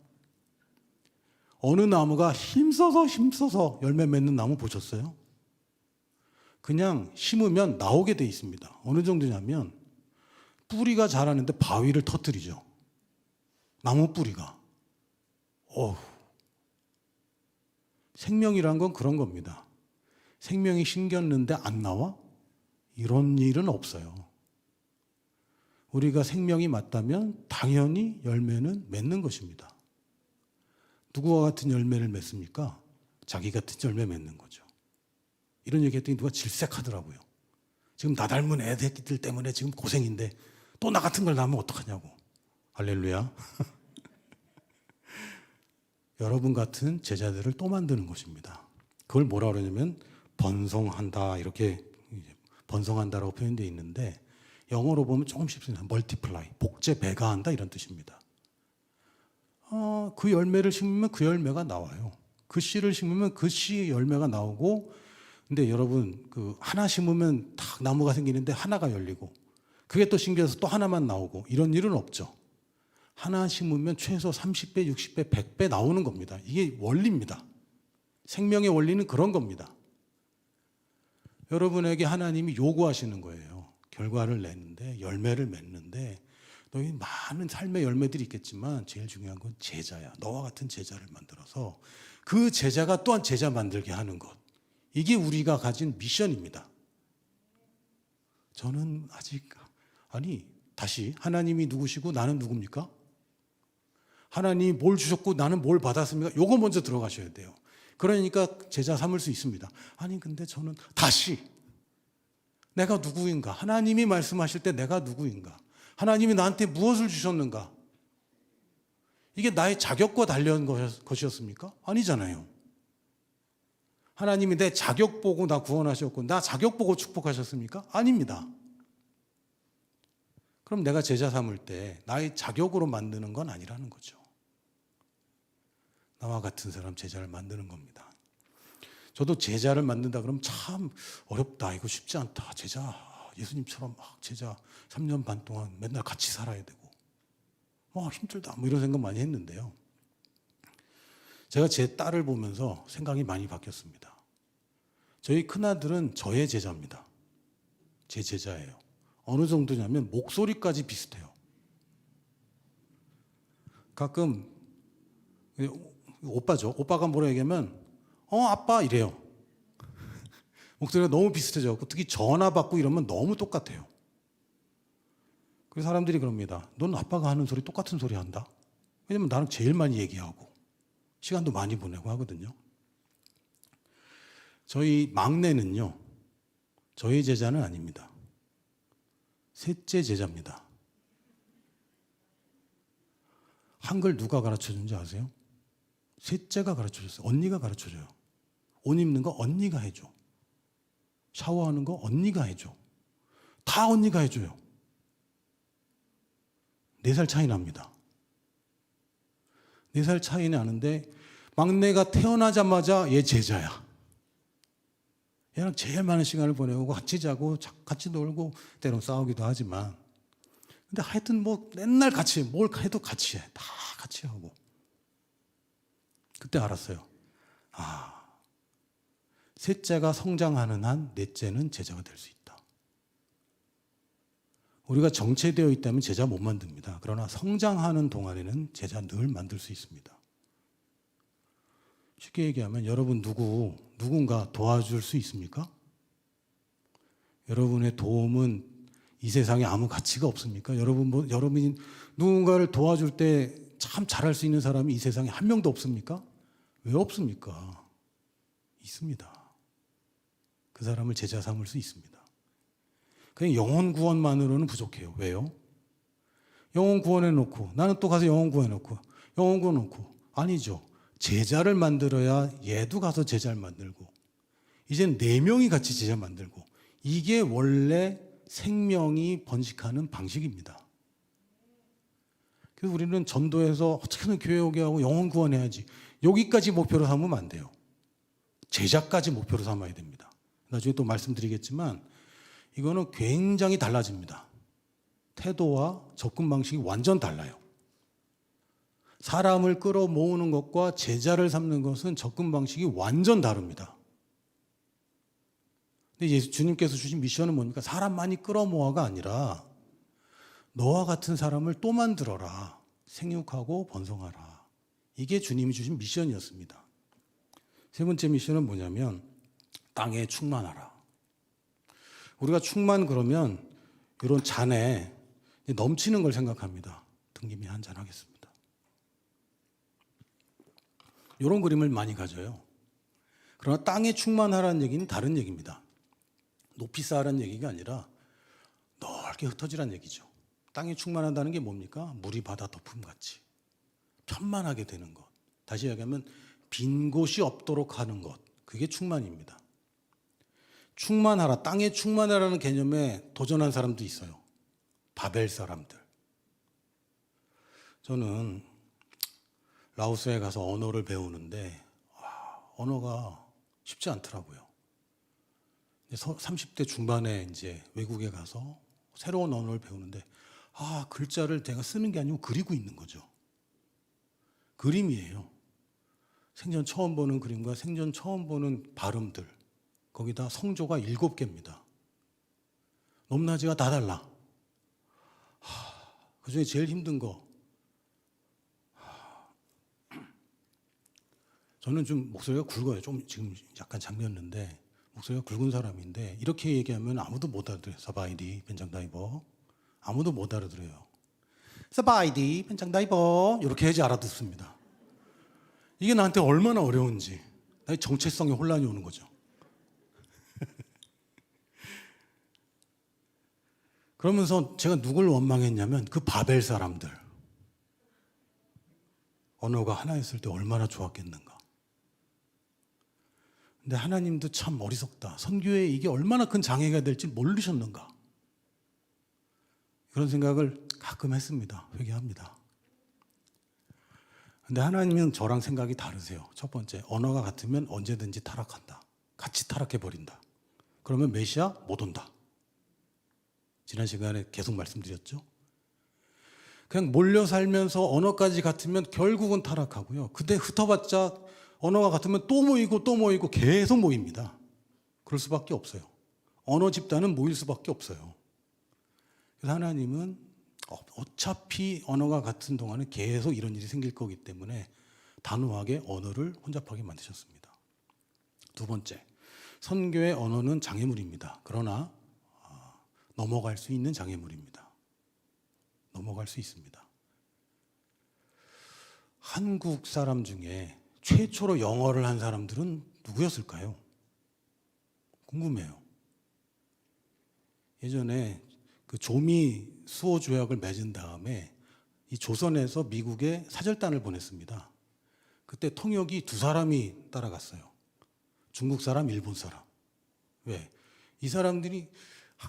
어느 나무가 힘써서 열매 맺는 나무 보셨어요? 그냥 심으면 나오게 돼 있습니다. 어느 정도냐면 뿌리가 자라는데 바위를 터뜨리죠. 나무 뿌리가. 생명이란 건 그런 겁니다. 생명이 심겼는데 안 나와? 이런 일은 없어요. 우리가 생명이 맞다면 당연히 열매는 맺는 것입니다. 누구와 같은 열매를 맺습니까? 자기 같은 열매 맺는 거죠. 이런 얘기 했더니 누가 질색하더라고요. 지금 나 닮은 애들 때문에 지금 고생인데 또 나 같은 걸 낳으면 어떡하냐고. 할렐루야. 여러분 같은 제자들을 또 만드는 것입니다. 그걸 뭐라 그러냐면 번성한다, 이렇게 번성한다라고 표현되어 있는데 영어로 보면 조금 쉽습니다. 멀티플라이, 복제 배가한다, 이런 뜻입니다. 그 열매를 심으면 그 열매가 나와요. 그 씨를 심으면 그 씨 열매가 나오고, 근데 여러분 그 하나 심으면 딱 나무가 생기는데 하나가 열리고 그게 또 심겨서 또 하나만 나오고 이런 일은 없죠. 하나 심으면 최소 30배, 60배, 100배 나오는 겁니다. 이게 원리입니다. 생명의 원리는 그런 겁니다. 여러분에게 하나님이 요구하시는 거예요. 결과를 내는데, 열매를 맺는데, 너희 많은 삶의 열매들이 있겠지만 제일 중요한 건 제자야. 너와 같은 제자를 만들어서 그 제자가 또한 제자 만들게 하는 것. 이게 우리가 가진 미션입니다. 저는 아직, 다시 하나님이 누구시고 나는 누굽니까? 하나님이 뭘 주셨고 나는 뭘 받았습니까? 요거 먼저 들어가셔야 돼요. 그러니까 제자 삼을 수 있습니다. 근데 저는 다시 내가 누구인가? 하나님이 말씀하실 때 내가 누구인가? 하나님이 나한테 무엇을 주셨는가? 이게 나의 자격과 관련 것이었습니까? 아니잖아요. 하나님이 내 자격 보고 나 구원하셨고 나 자격 보고 축복하셨습니까? 아닙니다. 그럼 내가 제자 삼을 때 나의 자격으로 만드는 건 아니라는 거죠. 나와 같은 사람 제자를 만드는 겁니다. 저도 제자를 만든다 그러면 참 어렵다, 이거 쉽지 않다. 제자, 예수님처럼 막 제자 3년 반 동안 맨날 같이 살아야 되고 힘들다, 이런 생각 많이 했는데요. 제가 제 딸을 보면서 생각이 많이 바뀌었습니다. 저희 큰아들은 저의 제자입니다. 제 제자예요. 어느 정도냐면 목소리까지 비슷해요. 가끔 오빠죠. 오빠가 뭐라 얘기하면 아빠 이래요. 목소리가 너무 비슷해져서 특히 전화 받고 이러면 너무 똑같아요. 그래서 사람들이 그럽니다. 넌 아빠가 하는 소리 똑같은 소리 한다. 왜냐면 나랑 제일 많이 얘기하고 시간도 많이 보내고 하거든요. 저희 막내는요, 저희 제자는 아닙니다. 셋째 제자입니다. 한글 누가 가르쳐준지 아세요? 셋째가 가르쳐줬어요. 언니가 가르쳐줘요. 옷 입는 거 언니가 해줘. 샤워하는 거 언니가 해줘. 다 언니가 해줘요. 4살 차이 납니다. 4살 차이 나는데 막내가 태어나자마자 얘 제자야. 얘랑 제일 많은 시간을 보내고 같이 자고 같이 놀고 때론 싸우기도 하지만, 근데 하여튼 맨날 같이 뭘 해도 같이 해. 다 같이 하고. 그때 알았어요. 셋째가 성장하는 한 넷째는 제자가 될 수 있다. 우리가 정체되어 있다면 제자 못 만듭니다. 그러나 성장하는 동안에는 제자 늘 만들 수 있습니다. 쉽게 얘기하면 여러분 누군가 도와줄 수 있습니까? 여러분의 도움은 이 세상에 아무 가치가 없습니까? 여러분이 누군가를 도와줄 때 참 잘할 수 있는 사람이 이 세상에 한 명도 없습니까? 왜 없습니까? 있습니다. 그 사람을 제자 삼을 수 있습니다. 그냥 영혼 구원만으로는 부족해요. 왜요? 영혼 구원해놓고 나는 또 가서 영혼 구해놓고 영혼 구해놓고 아니죠. 제자를 만들어야 얘도 가서 제자를 만들고 이제는 4명이 같이 제자 만들고, 이게 원래 생명이 번식하는 방식입니다. 그래서 우리는 전도해서 어떻게든 교회 오게 하고 영혼 구원해야지, 여기까지 목표로 삼으면 안 돼요. 제자까지 목표로 삼아야 됩니다. 나중에 또 말씀드리겠지만 이거는 굉장히 달라집니다. 태도와 접근 방식이 완전 달라요. 사람을 끌어모으는 것과 제자를 삼는 것은 접근 방식이 완전 다릅니다. 근데 주님께서 주신 미션은 뭡니까? 사람 많이 끌어모아가 아니라 너와 같은 사람을 또 만들어라. 생육하고 번성하라. 이게 주님이 주신 미션이었습니다. 세 번째 미션은 뭐냐면 땅에 충만하라. 우리가 충만 그러면 이런 잔에 넘치는 걸 생각합니다. 등짐이 한 잔 하겠습니다. 이런 그림을 많이 가져요. 그러나 땅에 충만하라는 얘기는 다른 얘기입니다. 높이 쌓으라는 얘기가 아니라 넓게 흩어지라는 얘기죠. 땅에 충만하다는 게 뭡니까? 물이 바다 덮음같이 편만하게 되는 것. 다시 이야기하면 빈 곳이 없도록 하는 것. 그게 충만입니다. 충만하라, 땅에 충만하라는 개념에 도전한 사람도 있어요. 바벨 사람들. 저는 라오스에 가서 언어를 배우는데 언어가 쉽지 않더라고요. 30대 중반에 이제 외국에 가서 새로운 언어를 배우는데 글자를 내가 쓰는 게 아니고 그리고 있는 거죠. 그림이에요. 생전 처음 보는 그림과 생전 처음 보는 발음들, 거기다 성조가 7개입니다. 높낮이가 다 달라. 그중에 제일 힘든 거, 저는 좀 목소리가 굵어요. 좀 지금 약간 장면인데 목소리가 굵은 사람인데 이렇게 얘기하면 아무도 못 알아들어요. 사바이디 벤장다이버 아무도 못 알아들어요. 사바이디 벤장다이버 이렇게 해야지 알아듣습니다. 이게 나한테 얼마나 어려운지, 나의 정체성에 혼란이 오는 거죠. 그러면서 제가 누굴 원망했냐면 그 바벨 사람들. 언어가 하나였을 때 얼마나 좋았겠는가. 근데 하나님도 참 어리석다. 선교에 이게 얼마나 큰 장애가 될지 모르셨는가. 그런 생각을 가끔 했습니다. 회개합니다. 근데 하나님은 저랑 생각이 다르세요. 첫 번째, 언어가 같으면 언제든지 타락한다. 같이 타락해버린다. 그러면 메시아 못 온다. 지난 시간에 계속 말씀드렸죠. 그냥 몰려 살면서 언어까지 같으면 결국은 타락하고요. 근데 흩어봤자 언어가 같으면 또 모이고 계속 모입니다. 그럴 수밖에 없어요. 언어 집단은 모일 수밖에 없어요. 그래서 하나님은 어차피 언어가 같은 동안은 계속 이런 일이 생길 거기 때문에 단호하게 언어를 혼잡하게 만드셨습니다. 두 번째, 선교의 언어는 장애물입니다. 그러나 넘어갈 수 있는 장애물입니다. 넘어갈 수 있습니다. 한국 사람 중에 최초로 영어를 한 사람들은 누구였을까요? 궁금해요. 예전에 그 조미 수호 조약을 맺은 다음에 이 조선에서 미국에 사절단을 보냈습니다. 그때 통역이 2사람이 따라갔어요. 중국 사람, 일본 사람. 왜? 이 사람들이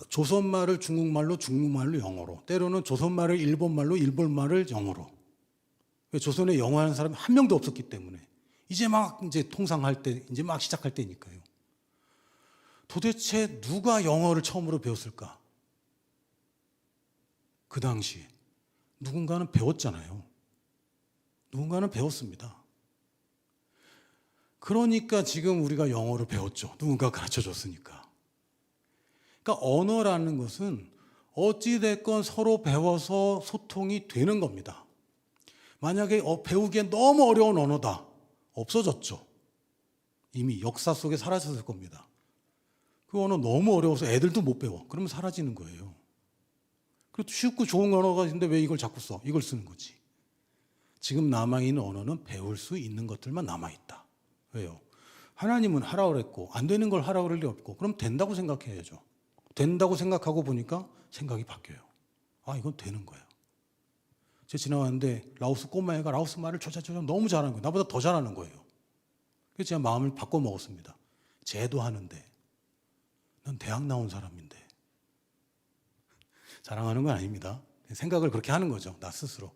조선말을 중국말로, 중국말로 영어로, 때로는 조선말을 일본말로, 일본말을 영어로. 왜? 조선에 영어하는 사람이 한 명도 없었기 때문에 이제 통상할 때, 이제 막 시작할 때니까요. 도대체 누가 영어를 처음으로 배웠을까? 그 당시에 누군가는 배웠잖아요. 누군가는 배웠습니다. 그러니까 지금 우리가 영어를 배웠죠. 누군가 가르쳐줬으니까. 그러니까 언어라는 것은 어찌됐건 서로 배워서 소통이 되는 겁니다. 만약에 배우기엔 너무 어려운 언어다. 없어졌죠. 이미 역사 속에 사라졌을 겁니다. 그 언어 너무 어려워서 애들도 못 배워. 그러면 사라지는 거예요. 그리고 쉽고 좋은 언어가 있는데 왜 이걸 자꾸 써? 이걸 쓰는 거지. 지금 남아있는 언어는 배울 수 있는 것들만 남아있다. 왜요? 하나님은 하라 그랬고 안 되는 걸 하라 그럴 리 없고 그럼 된다고 생각해야죠. 된다고 생각하고 보니까 생각이 바뀌어요. 이건 되는 거야. 제가 지나왔는데 라오스 꼬마애가 라오스 말을 조자조자 너무 잘하는 거예요. 나보다 더 잘하는 거예요. 그래서 제가 마음을 바꿔 먹었습니다. 쟤도 하는데 난 대학 나온 사람인데. 자랑하는 건 아닙니다. 생각을 그렇게 하는 거죠. 나 스스로.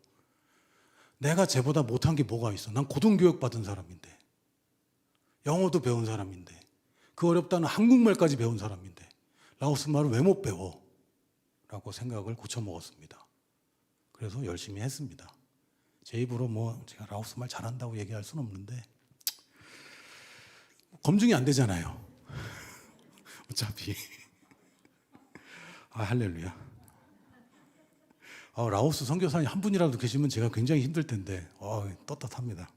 내가 쟤보다 못한 게 뭐가 있어. 난 고등교육 받은 사람인데. 영어도 배운 사람인데. 그 어렵다는 한국말까지 배운 사람인데. 라오스 말을 왜 못 배워? 라고 생각을 고쳐 먹었습니다. 그래서 열심히 했습니다. 제 입으로 제가 라오스 말 잘한다고 얘기할 수는 없는데 검증이 안 되잖아요. 어차피. 할렐루야. 라오스 선교사님 한 분이라도 계시면 제가 굉장히 힘들 텐데 떳떳합니다.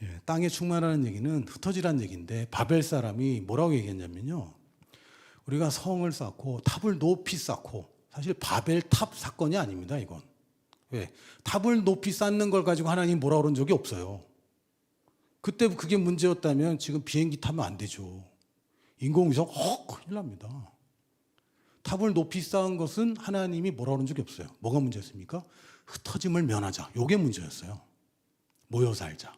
예, 땅에 충만하는 얘기는 흩어지라는 얘기인데 바벨 사람이 뭐라고 얘기했냐면요. 우리가 성을 쌓고 탑을 높이 쌓고 사실 바벨 탑 사건이 아닙니다. 이건. 왜? 탑을 높이 쌓는 걸 가지고 하나님 뭐라 그런 적이 없어요. 그때 그게 문제였다면 지금 비행기 타면 안 되죠. 인공위성 큰일 납니다. 탑을 높이 쌓은 것은 하나님이 뭐라 그런 적이 없어요. 뭐가 문제였습니까? 흩어짐을 면하자. 이게 문제였어요. 모여 살자.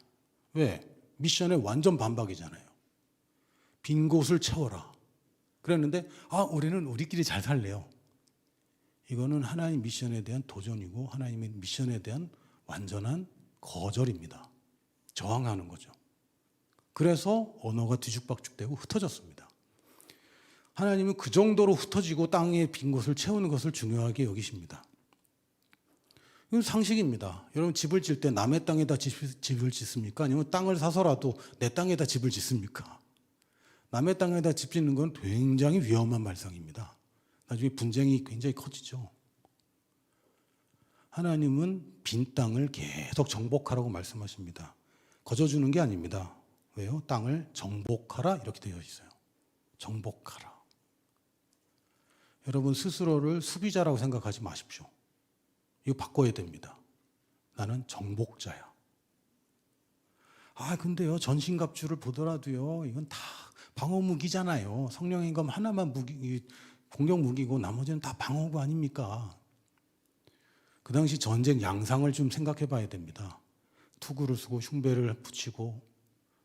왜? 미션에 완전 반박이잖아요. 빈 곳을 채워라. 그랬는데 우리는 우리끼리 잘 살래요. 이거는 하나님 미션에 대한 도전이고 하나님의 미션에 대한 완전한 거절입니다. 저항하는 거죠. 그래서 언어가 뒤죽박죽되고 흩어졌습니다. 하나님은 그 정도로 흩어지고 땅의 빈 곳을 채우는 것을 중요하게 여기십니다. 이건 상식입니다. 여러분 집을 질 때 남의 땅에다 집을 짓습니까? 아니면 땅을 사서라도 내 땅에다 집을 짓습니까? 남의 땅에다 집 짓는 건 굉장히 위험한 발상입니다. 나중에 분쟁이 굉장히 커지죠. 하나님은 빈 땅을 계속 정복하라고 말씀하십니다. 거저주는 게 아닙니다. 왜요? 땅을 정복하라 이렇게 되어 있어요. 정복하라. 여러분 스스로를 수비자라고 생각하지 마십시오. 이거 바꿔야 됩니다. 나는 정복자야. 근데요 전신갑주를 보더라도요 이건 다 방어무기잖아요. 성령의 검 하나만 공격 무기고 나머지는 다 방어구 아닙니까? 그 당시 전쟁 양상을 좀 생각해 봐야 됩니다. 투구를 쓰고 흉배를 붙이고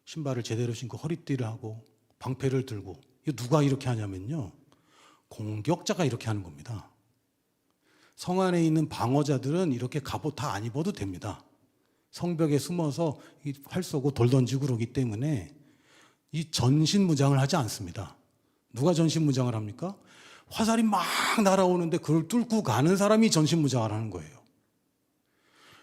신발을 제대로 신고 허리띠를 하고 방패를 들고 이거 누가 이렇게 하냐면요 공격자가 이렇게 하는 겁니다. 성 안에 있는 방어자들은 이렇게 갑옷 다 안 입어도 됩니다. 성벽에 숨어서 활 쏘고 돌 던지고 그러기 때문에 이 전신무장을 하지 않습니다. 누가 전신무장을 합니까? 화살이 막 날아오는데 그걸 뚫고 가는 사람이 전신무장을 하는 거예요.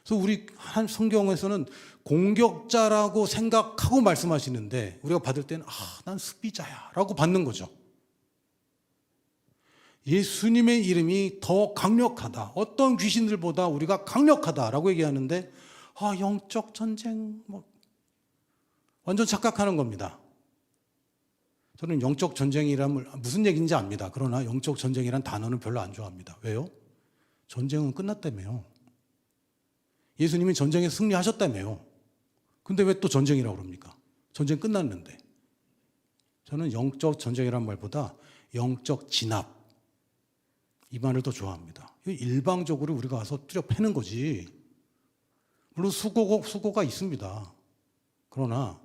그래서 우리 한 성경에서는 공격자라고 생각하고 말씀하시는데 우리가 받을 때는 난 수비자야 라고 받는 거죠. 예수님의 이름이 더 강력하다. 어떤 귀신들보다 우리가 강력하다라고 얘기하는데 영적 전쟁 완전 착각하는 겁니다. 저는 영적 전쟁이란 무슨 얘기인지 압니다. 그러나 영적 전쟁이란 단어는 별로 안 좋아합니다. 왜요? 전쟁은 끝났다며요. 예수님이 전쟁에 승리하셨다며요. 근데 왜 또 전쟁이라고 그럽니까? 전쟁 끝났는데. 저는 영적 전쟁이란 말보다 영적 진압 이 말을 더 좋아합니다. 일방적으로 우리가 와서 뚜려 패는 거지. 물론 수고가 있습니다. 그러나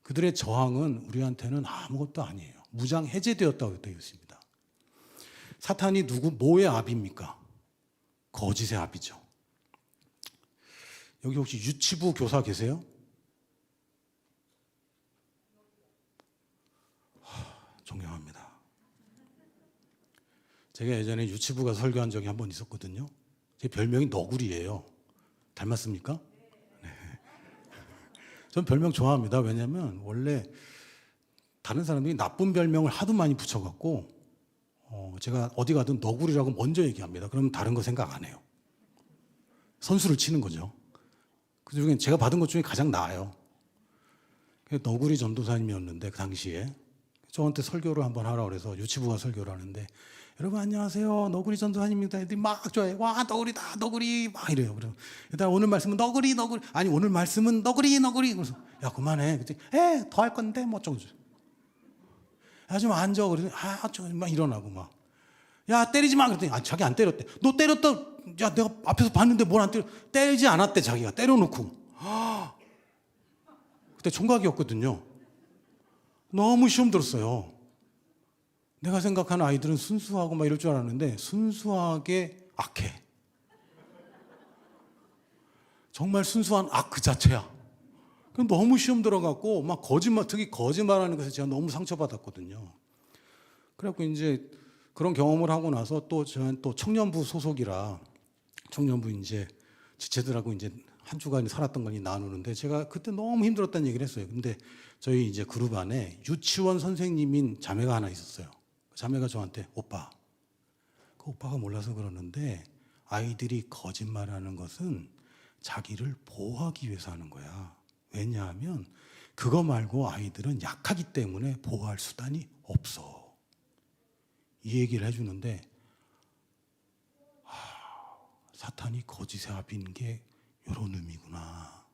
그들의 저항은 우리한테는 아무것도 아니에요. 무장 해제되었다고 되어 있습니다. 사탄이 뭐의 압입니까? 거짓의 압이죠. 여기 혹시 유치부 교사 계세요? 존경합니다. 제가 예전에 유치부 가서 설교한 적이 한 번 있었거든요. 제 별명이 너구리예요. 닮았습니까? 네. 전 별명 좋아합니다. 왜냐하면 원래 다른 사람들이 나쁜 별명을 하도 많이 붙여갖고 제가 어디 가든 너구리라고 먼저 얘기합니다. 그러면 다른 거 생각 안 해요. 선수를 치는 거죠. 그 중에 제가 받은 것 중에 가장 나아요. 너구리 전도사님이었는데 그 당시에 저한테 설교를 한번 하라고 그래서 유치부가 설교를 하는데 여러분 안녕하세요. 너구리 전도사님입니다. 애들이 막 좋아해. 와 너구리다 너구리 막 이래요. 그래서 일단 오늘 말씀은 너구리 아니 오늘 말씀은 너구리 그래서 야 그만해. 그랬더니 더 할 건데 뭐 어쩌고 야 좀 앉아. 그래서 막 일어나고 막 야 때리지 마. 그랬더니 자기 안 때렸대. 너 때렸다. 야 내가 앞에서 봤는데 뭘 안 때리지 않았대. 자기가 때려놓고. 그때 총각이었거든요. 너무 시험 들었어요. 내가 생각하는 아이들은 순수하고 막 이럴 줄 알았는데 순수하게 악해. 정말 순수한 악 그 자체야. 그럼 너무 시험 들어갖고 막 특히 거짓말하는 것에 제가 너무 상처받았거든요. 그래갖고 이제 그런 경험을 하고 나서 저는 또 청년부 소속이라 청년부 이제 지체들하고 이제 한 주간 살았던 걸 나누는데 제가 그때 너무 힘들었다는 얘기를 했어요. 근데 저희 이제 그룹 안에 유치원 선생님인 자매가 하나 있었어요. 자매가 저한테 오빠, 그 오빠가 몰라서 그러는데 아이들이 거짓말하는 것은 자기를 보호하기 위해서 하는 거야. 왜냐하면 그거 말고 아이들은 약하기 때문에 보호할 수단이 없어. 이 얘기를 해주는데 사탄이 거짓의 아비인 게 이런 의미구나.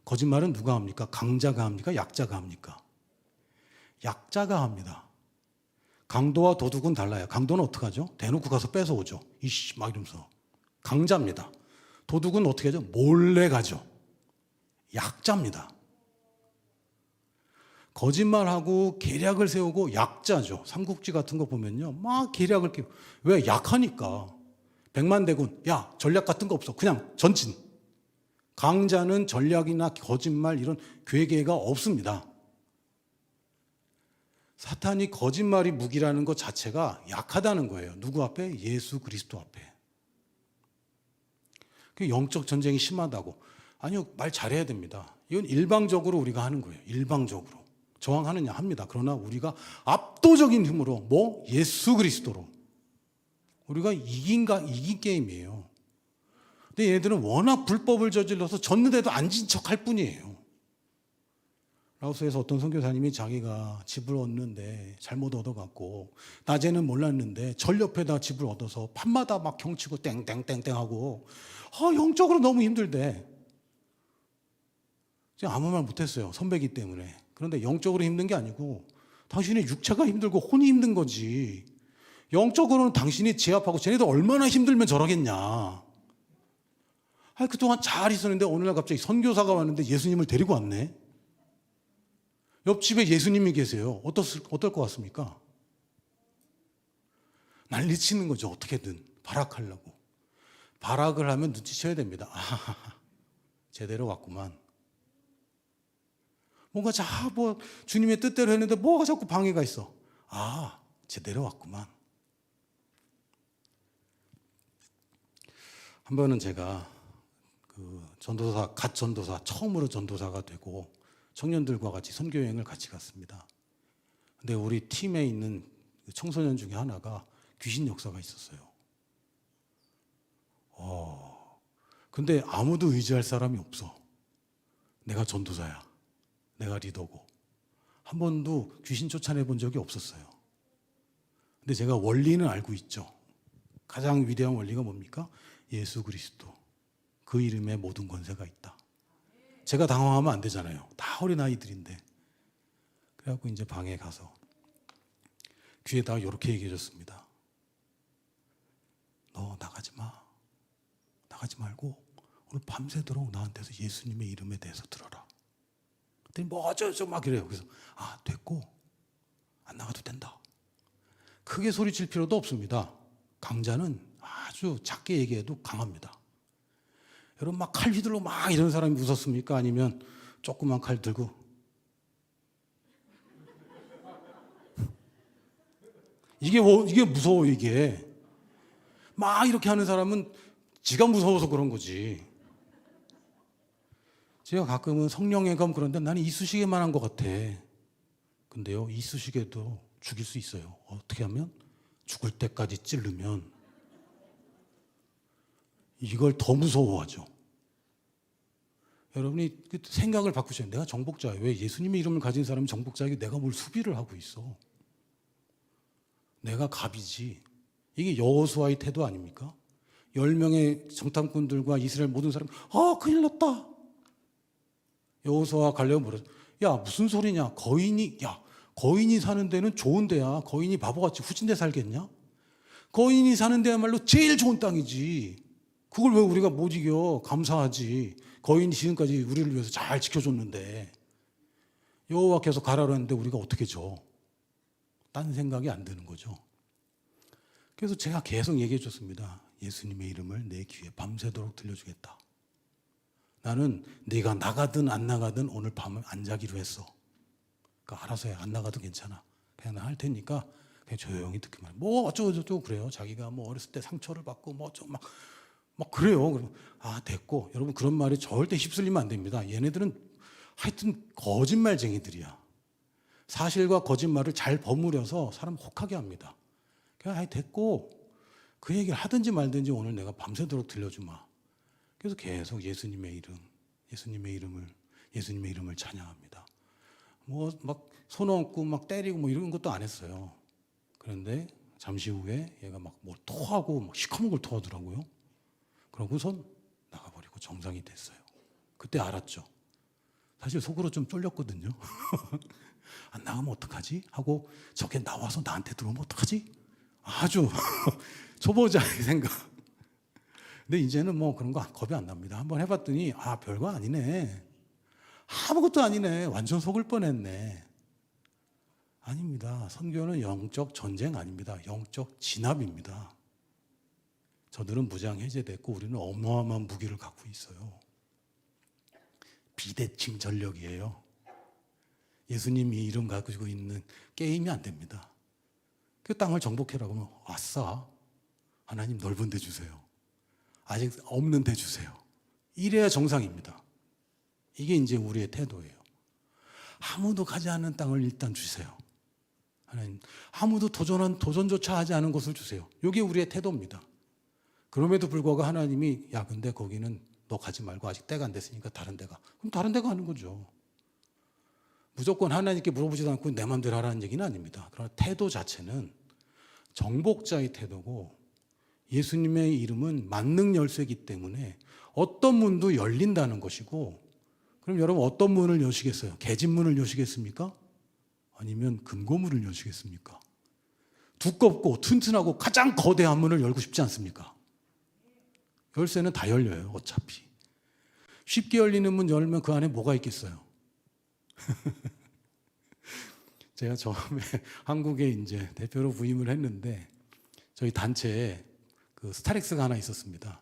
거짓말은 누가 합니까? 강자가 합니까? 약자가 합니까? 약자가 합니다. 강도와 도둑은 달라요. 강도는 어떻게 하죠? 대놓고 가서 뺏어오죠. 이씨 막 이러면서. 강자입니다. 도둑은 어떻게 하죠? 몰래 가죠. 약자입니다. 거짓말하고 계략을 세우고 약자죠. 삼국지 같은 거 보면요. 막 계략을 끼고. 왜? 약하니까. 백만대군. 야, 전략 같은 거 없어. 그냥 전진. 강자는 전략이나 거짓말 이런 괴계가 없습니다. 사탄이 거짓말이 무기라는 것 자체가 약하다는 거예요. 누구 앞에? 예수 그리스도 앞에. 그 영적 전쟁이 심하다고. 아니요, 말 잘해야 됩니다. 이건 일방적으로 우리가 하는 거예요. 일방적으로. 저항하느냐 합니다. 그러나 우리가 압도적인 힘으로 예수 그리스도로 우리가 이긴 게임이에요. 근데 얘들은 워낙 불법을 저질러서 졌는데도 안 진 척할 뿐이에요. 라오스에서 어떤 선교사님이 자기가 집을 얻는데 잘못 얻어갖고 낮에는 몰랐는데 절 옆에다 집을 얻어서 밤마다 막 경치고 땡땡땡땡 하고 영적으로 너무 힘들대. 제가 아무 말 못했어요. 선배기 때문에. 그런데 영적으로 힘든 게 아니고 당신의 육체가 힘들고 혼이 힘든 거지. 영적으로는 당신이 제압하고 쟤네들 얼마나 힘들면 저러겠냐. 그동안 잘 있었는데 어느 날 갑자기 선교사가 왔는데 예수님을 데리고 왔네. 옆집에 예수님이 계세요. 어떨 것 같습니까? 난리치는 거죠. 어떻게든 발악하려고. 발악을 하면 눈치채야 됩니다. 제대로 왔구만. 뭔가 주님의 뜻대로 했는데 뭐가 자꾸 방해가 있어. 제대로 왔구만. 한 번은 제가 갓 전도사, 처음으로 전도사가 되고 청년들과 같이 선교여행을 같이 갔습니다. 근데 우리 팀에 있는 청소년 중에 하나가 귀신 역사가 있었어요. 근데 아무도 의지할 사람이 없어. 내가 전도사야. 내가 리더고. 한 번도 귀신 쫓아내 본 적이 없었어요. 근데 제가 원리는 알고 있죠. 가장 위대한 원리가 뭡니까? 예수 그리스도. 그 이름에 모든 권세가 있다. 제가 당황하면 안 되잖아요. 다 어린아이들인데. 그래갖고 이제 방에 가서 귀에다가 이렇게 얘기해 줬습니다. 너 나가지 마. 나가지 말고 오늘 밤새도록 나한테서 예수님의 이름에 대해서 들어라. 그랬더니 어쩌고 막 이래요. 그래서 됐고 안 나가도 된다. 크게 소리칠 필요도 없습니다. 강자는 아주 작게 얘기해도 강합니다. 여러분 막 칼 휘둘러 막 이런 사람이 무섭습니까? 아니면 조그만 칼 들고 이게 무서워. 이게 막 이렇게 하는 사람은 지가 무서워서 그런 거지. 제가 가끔은 성령의 검 그런데 나는 이쑤시개만 한 것 같아. 근데요, 이쑤시개도 죽일 수 있어요. 어떻게 하면? 죽을 때까지 찌르면 이걸 더 무서워하죠. 여러분이 생각을 바꾸셔야 돼요. 내가 정복자예요. 왜 예수님의 이름을 가진 사람이 정복자에게 내가 뭘 수비를 하고 있어. 내가 갑이지. 이게 여호수아의 태도 아닙니까? 10명의 정탐꾼들과 이스라엘 모든 사람 큰일 났다. 여호수아와 갈렙은 물었어. 야, 무슨 소리냐? 거인이 사는 데는 좋은 데야. 거인이 바보같이 후진데 살겠냐? 거인이 사는 데야말로 제일 좋은 땅이지. 그걸 왜 우리가 못 이겨? 감사하지. 거인이 지금까지 우리를 위해서 잘 지켜줬는데 여호와께서 가라고 했는데 우리가 어떻게 줘? 딴 생각이 안 드는 거죠. 그래서 제가 계속 얘기해 줬습니다. 예수님의 이름을 내 귀에 밤새도록 들려주겠다. 나는 네가 나가든 안 나가든 오늘 밤은 안 자기로 했어. 그러니까 알아서 해. 안 나가도 괜찮아. 그냥 나 할 테니까 그냥 조용히 듣기만 해. 어쩌고 그래요. 자기가 어렸을 때 상처를 받고 막 그래요. 그럼 됐고. 여러분 그런 말이 절대 휩쓸리면 안 됩니다. 얘네들은 하여튼 거짓말쟁이들이야. 사실과 거짓말을 잘 버무려서 사람 혹하게 합니다. 그냥 됐고 그 얘기를 하든지 말든지 오늘 내가 밤새도록 들려주마. 그래서 계속 예수님의 이름을 예수님의 이름을 찬양합니다. 뭐 막 손 얹고 막 때리고 뭐 이런 것도 안 했어요. 그런데 잠시 후에 얘가 막 뭐 토하고 막 시커먼 걸 토하더라고요. 그러고선 나가버리고 정상이 됐어요. 그때 알았죠. 사실 속으로 좀 쫄렸거든요. 안 나가면 어떡하지? 하고 저게 나와서 나한테 들어오면 어떡하지? 아주 초보자의 생각. 근데 이제는 뭐 그런 거 겁이 안 납니다. 한번 해봤더니 별거 아니네. 아무것도 아니네. 완전 속을 뻔했네. 아닙니다. 선교는 영적 전쟁 아닙니다. 영적 진압입니다. 저들은 무장 해제됐고 우리는 어마어마한 무기를 갖고 있어요. 비대칭 전력이에요. 예수님이 이름 가지고 있는 게임이 안 됩니다. 그 땅을 정복해라고 하면 아싸, 하나님 넓은 데 주세요. 아직 없는 데 주세요. 이래야 정상입니다. 이게 이제 우리의 태도예요. 아무도 가지 않는 땅을 일단 주세요. 하나님, 아무도 도전조차 하지 않은 곳을 주세요. 이게 우리의 태도입니다. 그럼에도 불구하고 하나님이 근데 거기는 너 가지 말고 아직 때가 안 됐으니까 다른 데가. 그럼 다른 데 가는 거죠. 무조건 하나님께 물어보지도 않고 내 마음대로 하라는 얘기는 아닙니다. 그러나 태도 자체는 정복자의 태도고 예수님의 이름은 만능 열쇠이기 때문에 어떤 문도 열린다는 것이고 그럼 여러분 어떤 문을 여시겠어요? 계집문을 여시겠습니까? 아니면 금고문을 여시겠습니까? 두껍고 튼튼하고 가장 거대한 문을 열고 싶지 않습니까? 열쇠는 다 열려요. 어차피. 쉽게 열리는 문 열면 그 안에 뭐가 있겠어요? 제가 처음에 한국에 이제 대표로 부임을 했는데 저희 단체에 그 스타렉스가 하나 있었습니다.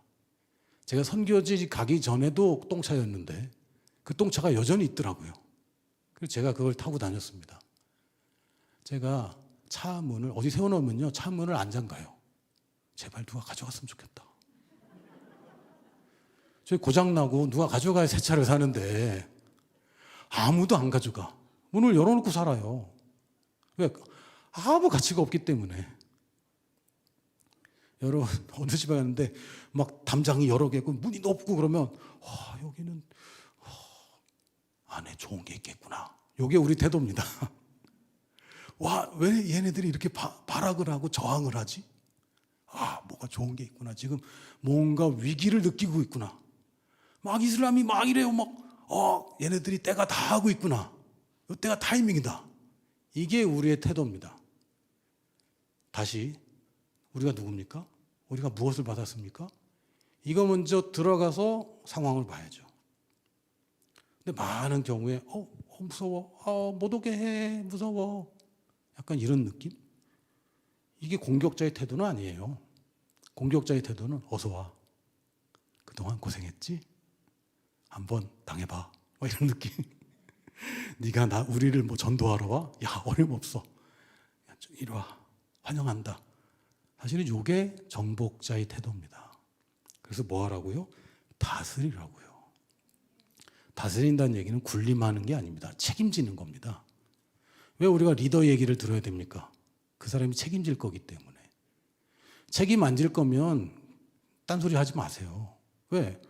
제가 선교지 가기 전에도 똥차였는데 그 똥차가 여전히 있더라고요. 그래서 제가 그걸 타고 다녔습니다. 제가 차 문을 어디 세워놓으면요 차 문을 안 잠가요. 제발 누가 가져갔으면 좋겠다. 저희 고장나고 누가 가져가야 새 차를 사는데 아무도 안 가져가. 문을 열어놓고 살아요. 왜? 아무 가치가 없기 때문에. 여러분 어느 집에 갔는데 막 담장이 여러 개고 문이 높고 그러면 여기는 안에 좋은 게 있겠구나. 이게 우리 태도입니다. 왜 얘네들이 이렇게 발악을 하고 저항을 하지? 뭐가 좋은 게 있구나. 지금 뭔가 위기를 느끼고 있구나. 막 이슬람이 막 이래요. 얘네들이 때가 다 하고 있구나. 이때가 타이밍이다. 이게 우리의 태도입니다. 다시 우리가 누굽니까? 우리가 무엇을 받았습니까? 이거 먼저 들어가서 상황을 봐야죠. 근데 많은 경우에 무서워. 못 오게 해. 무서워. 약간 이런 느낌? 이게 공격자의 태도는 아니에요. 공격자의 태도는 어서 와. 그동안 고생했지? 한번 당해봐. 이런 느낌. 네가 우리를 전도하러 와? 어림없어. 이리 와. 환영한다. 사실은 이게 정복자의 태도입니다. 그래서 뭐 하라고요? 다스리라고요. 다스린다는 얘기는 군림하는 게 아닙니다. 책임지는 겁니다. 왜 우리가 리더 얘기를 들어야 됩니까? 그 사람이 책임질 거기 때문에. 책임 안 질 거면 딴소리 하지 마세요. 왜?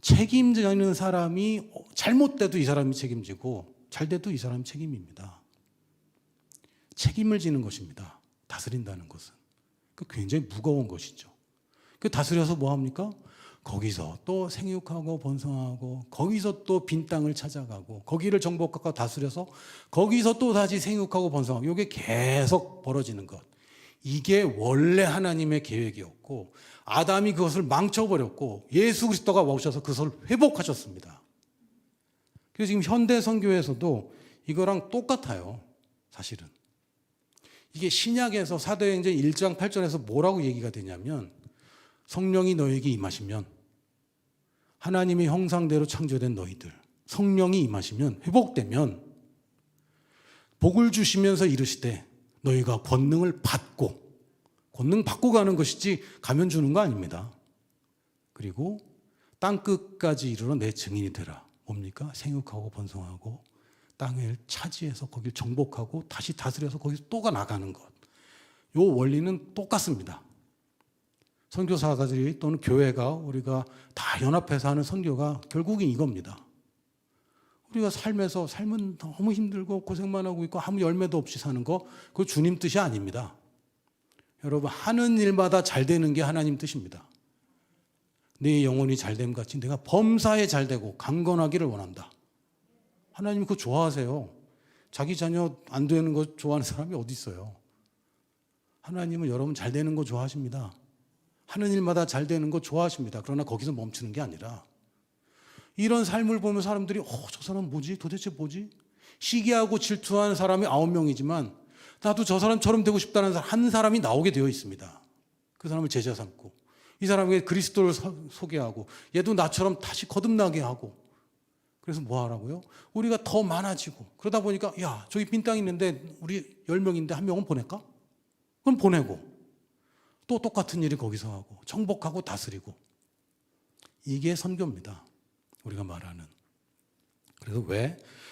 책임지는 사람이 잘못돼도 이 사람이 책임지고 잘돼도 이 사람이 책임입니다. 책임을 지는 것입니다. 다스린다는 것은. 굉장히 무거운 것이죠. 다스려서 뭐 합니까? 거기서 또 생육하고 번성하고 거기서 또 빈 땅을 찾아가고 거기를 정복하고 다스려서 거기서 또 다시 생육하고 번성하고 이게 계속 벌어지는 것. 이게 원래 하나님의 계획이었고 아담이 그것을 망쳐버렸고 예수 그리스도가 오셔서 그것을 회복하셨습니다. 그래서 지금 현대 선교에서도 이거랑 똑같아요. 사실은. 이게 신약에서 사도행전 1장 8절에서 뭐라고 얘기가 되냐면 성령이 너에게 임하시면 하나님의 형상대로 창조된 너희들 성령이 임하시면 회복되면 복을 주시면서 이르시되 너희가 권능을 받고 권능 받고 가는 것이지 가면 주는 거 아닙니다. 그리고 땅끝까지 이르러 내 증인이 되라. 뭡니까? 생육하고 번성하고 땅을 차지해서 거기를 정복하고 다시 다스려서 거기서 또가 나가는 것. 이 원리는 똑같습니다. 선교사들이 또는 교회가 우리가 다 연합해서 하는 선교가 결국은 이겁니다. 우리가 삶에서 삶은 너무 힘들고 고생만 하고 있고 아무 열매도 없이 사는 거, 그거 주님 뜻이 아닙니다. 여러분, 하는 일마다 잘 되는 게 하나님 뜻입니다. 내 영혼이 잘됨 같이 내가 범사에 잘 되고 강건하기를 원한다. 하나님 그거 좋아하세요. 자기 자녀 안 되는 거 좋아하는 사람이 어디 있어요? 하나님은 여러분 잘 되는 거 좋아하십니다. 하는 일마다 잘 되는 거 좋아하십니다. 그러나 거기서 멈추는 게 아니라 이런 삶을 보면 사람들이 저 사람 뭐지? 도대체 뭐지? 시기하고 질투하는 사람이 9명이지만 나도 저 사람처럼 되고 싶다는 한 사람이 나오게 되어 있습니다. 그 사람을 제자 삼고 이 사람에게 그리스도를 소개하고 얘도 나처럼 다시 거듭나게 하고, 그래서 뭐 하라고요? 우리가 더 많아지고 그러다 보니까 야 저기 빈 땅 있는데 우리 10명인데 한 명은 보낼까? 그럼 보내고 또 똑같은 일이 거기서 하고 정복하고 다스리고, 이게 선교입니다. 우리가 말하는. 그래서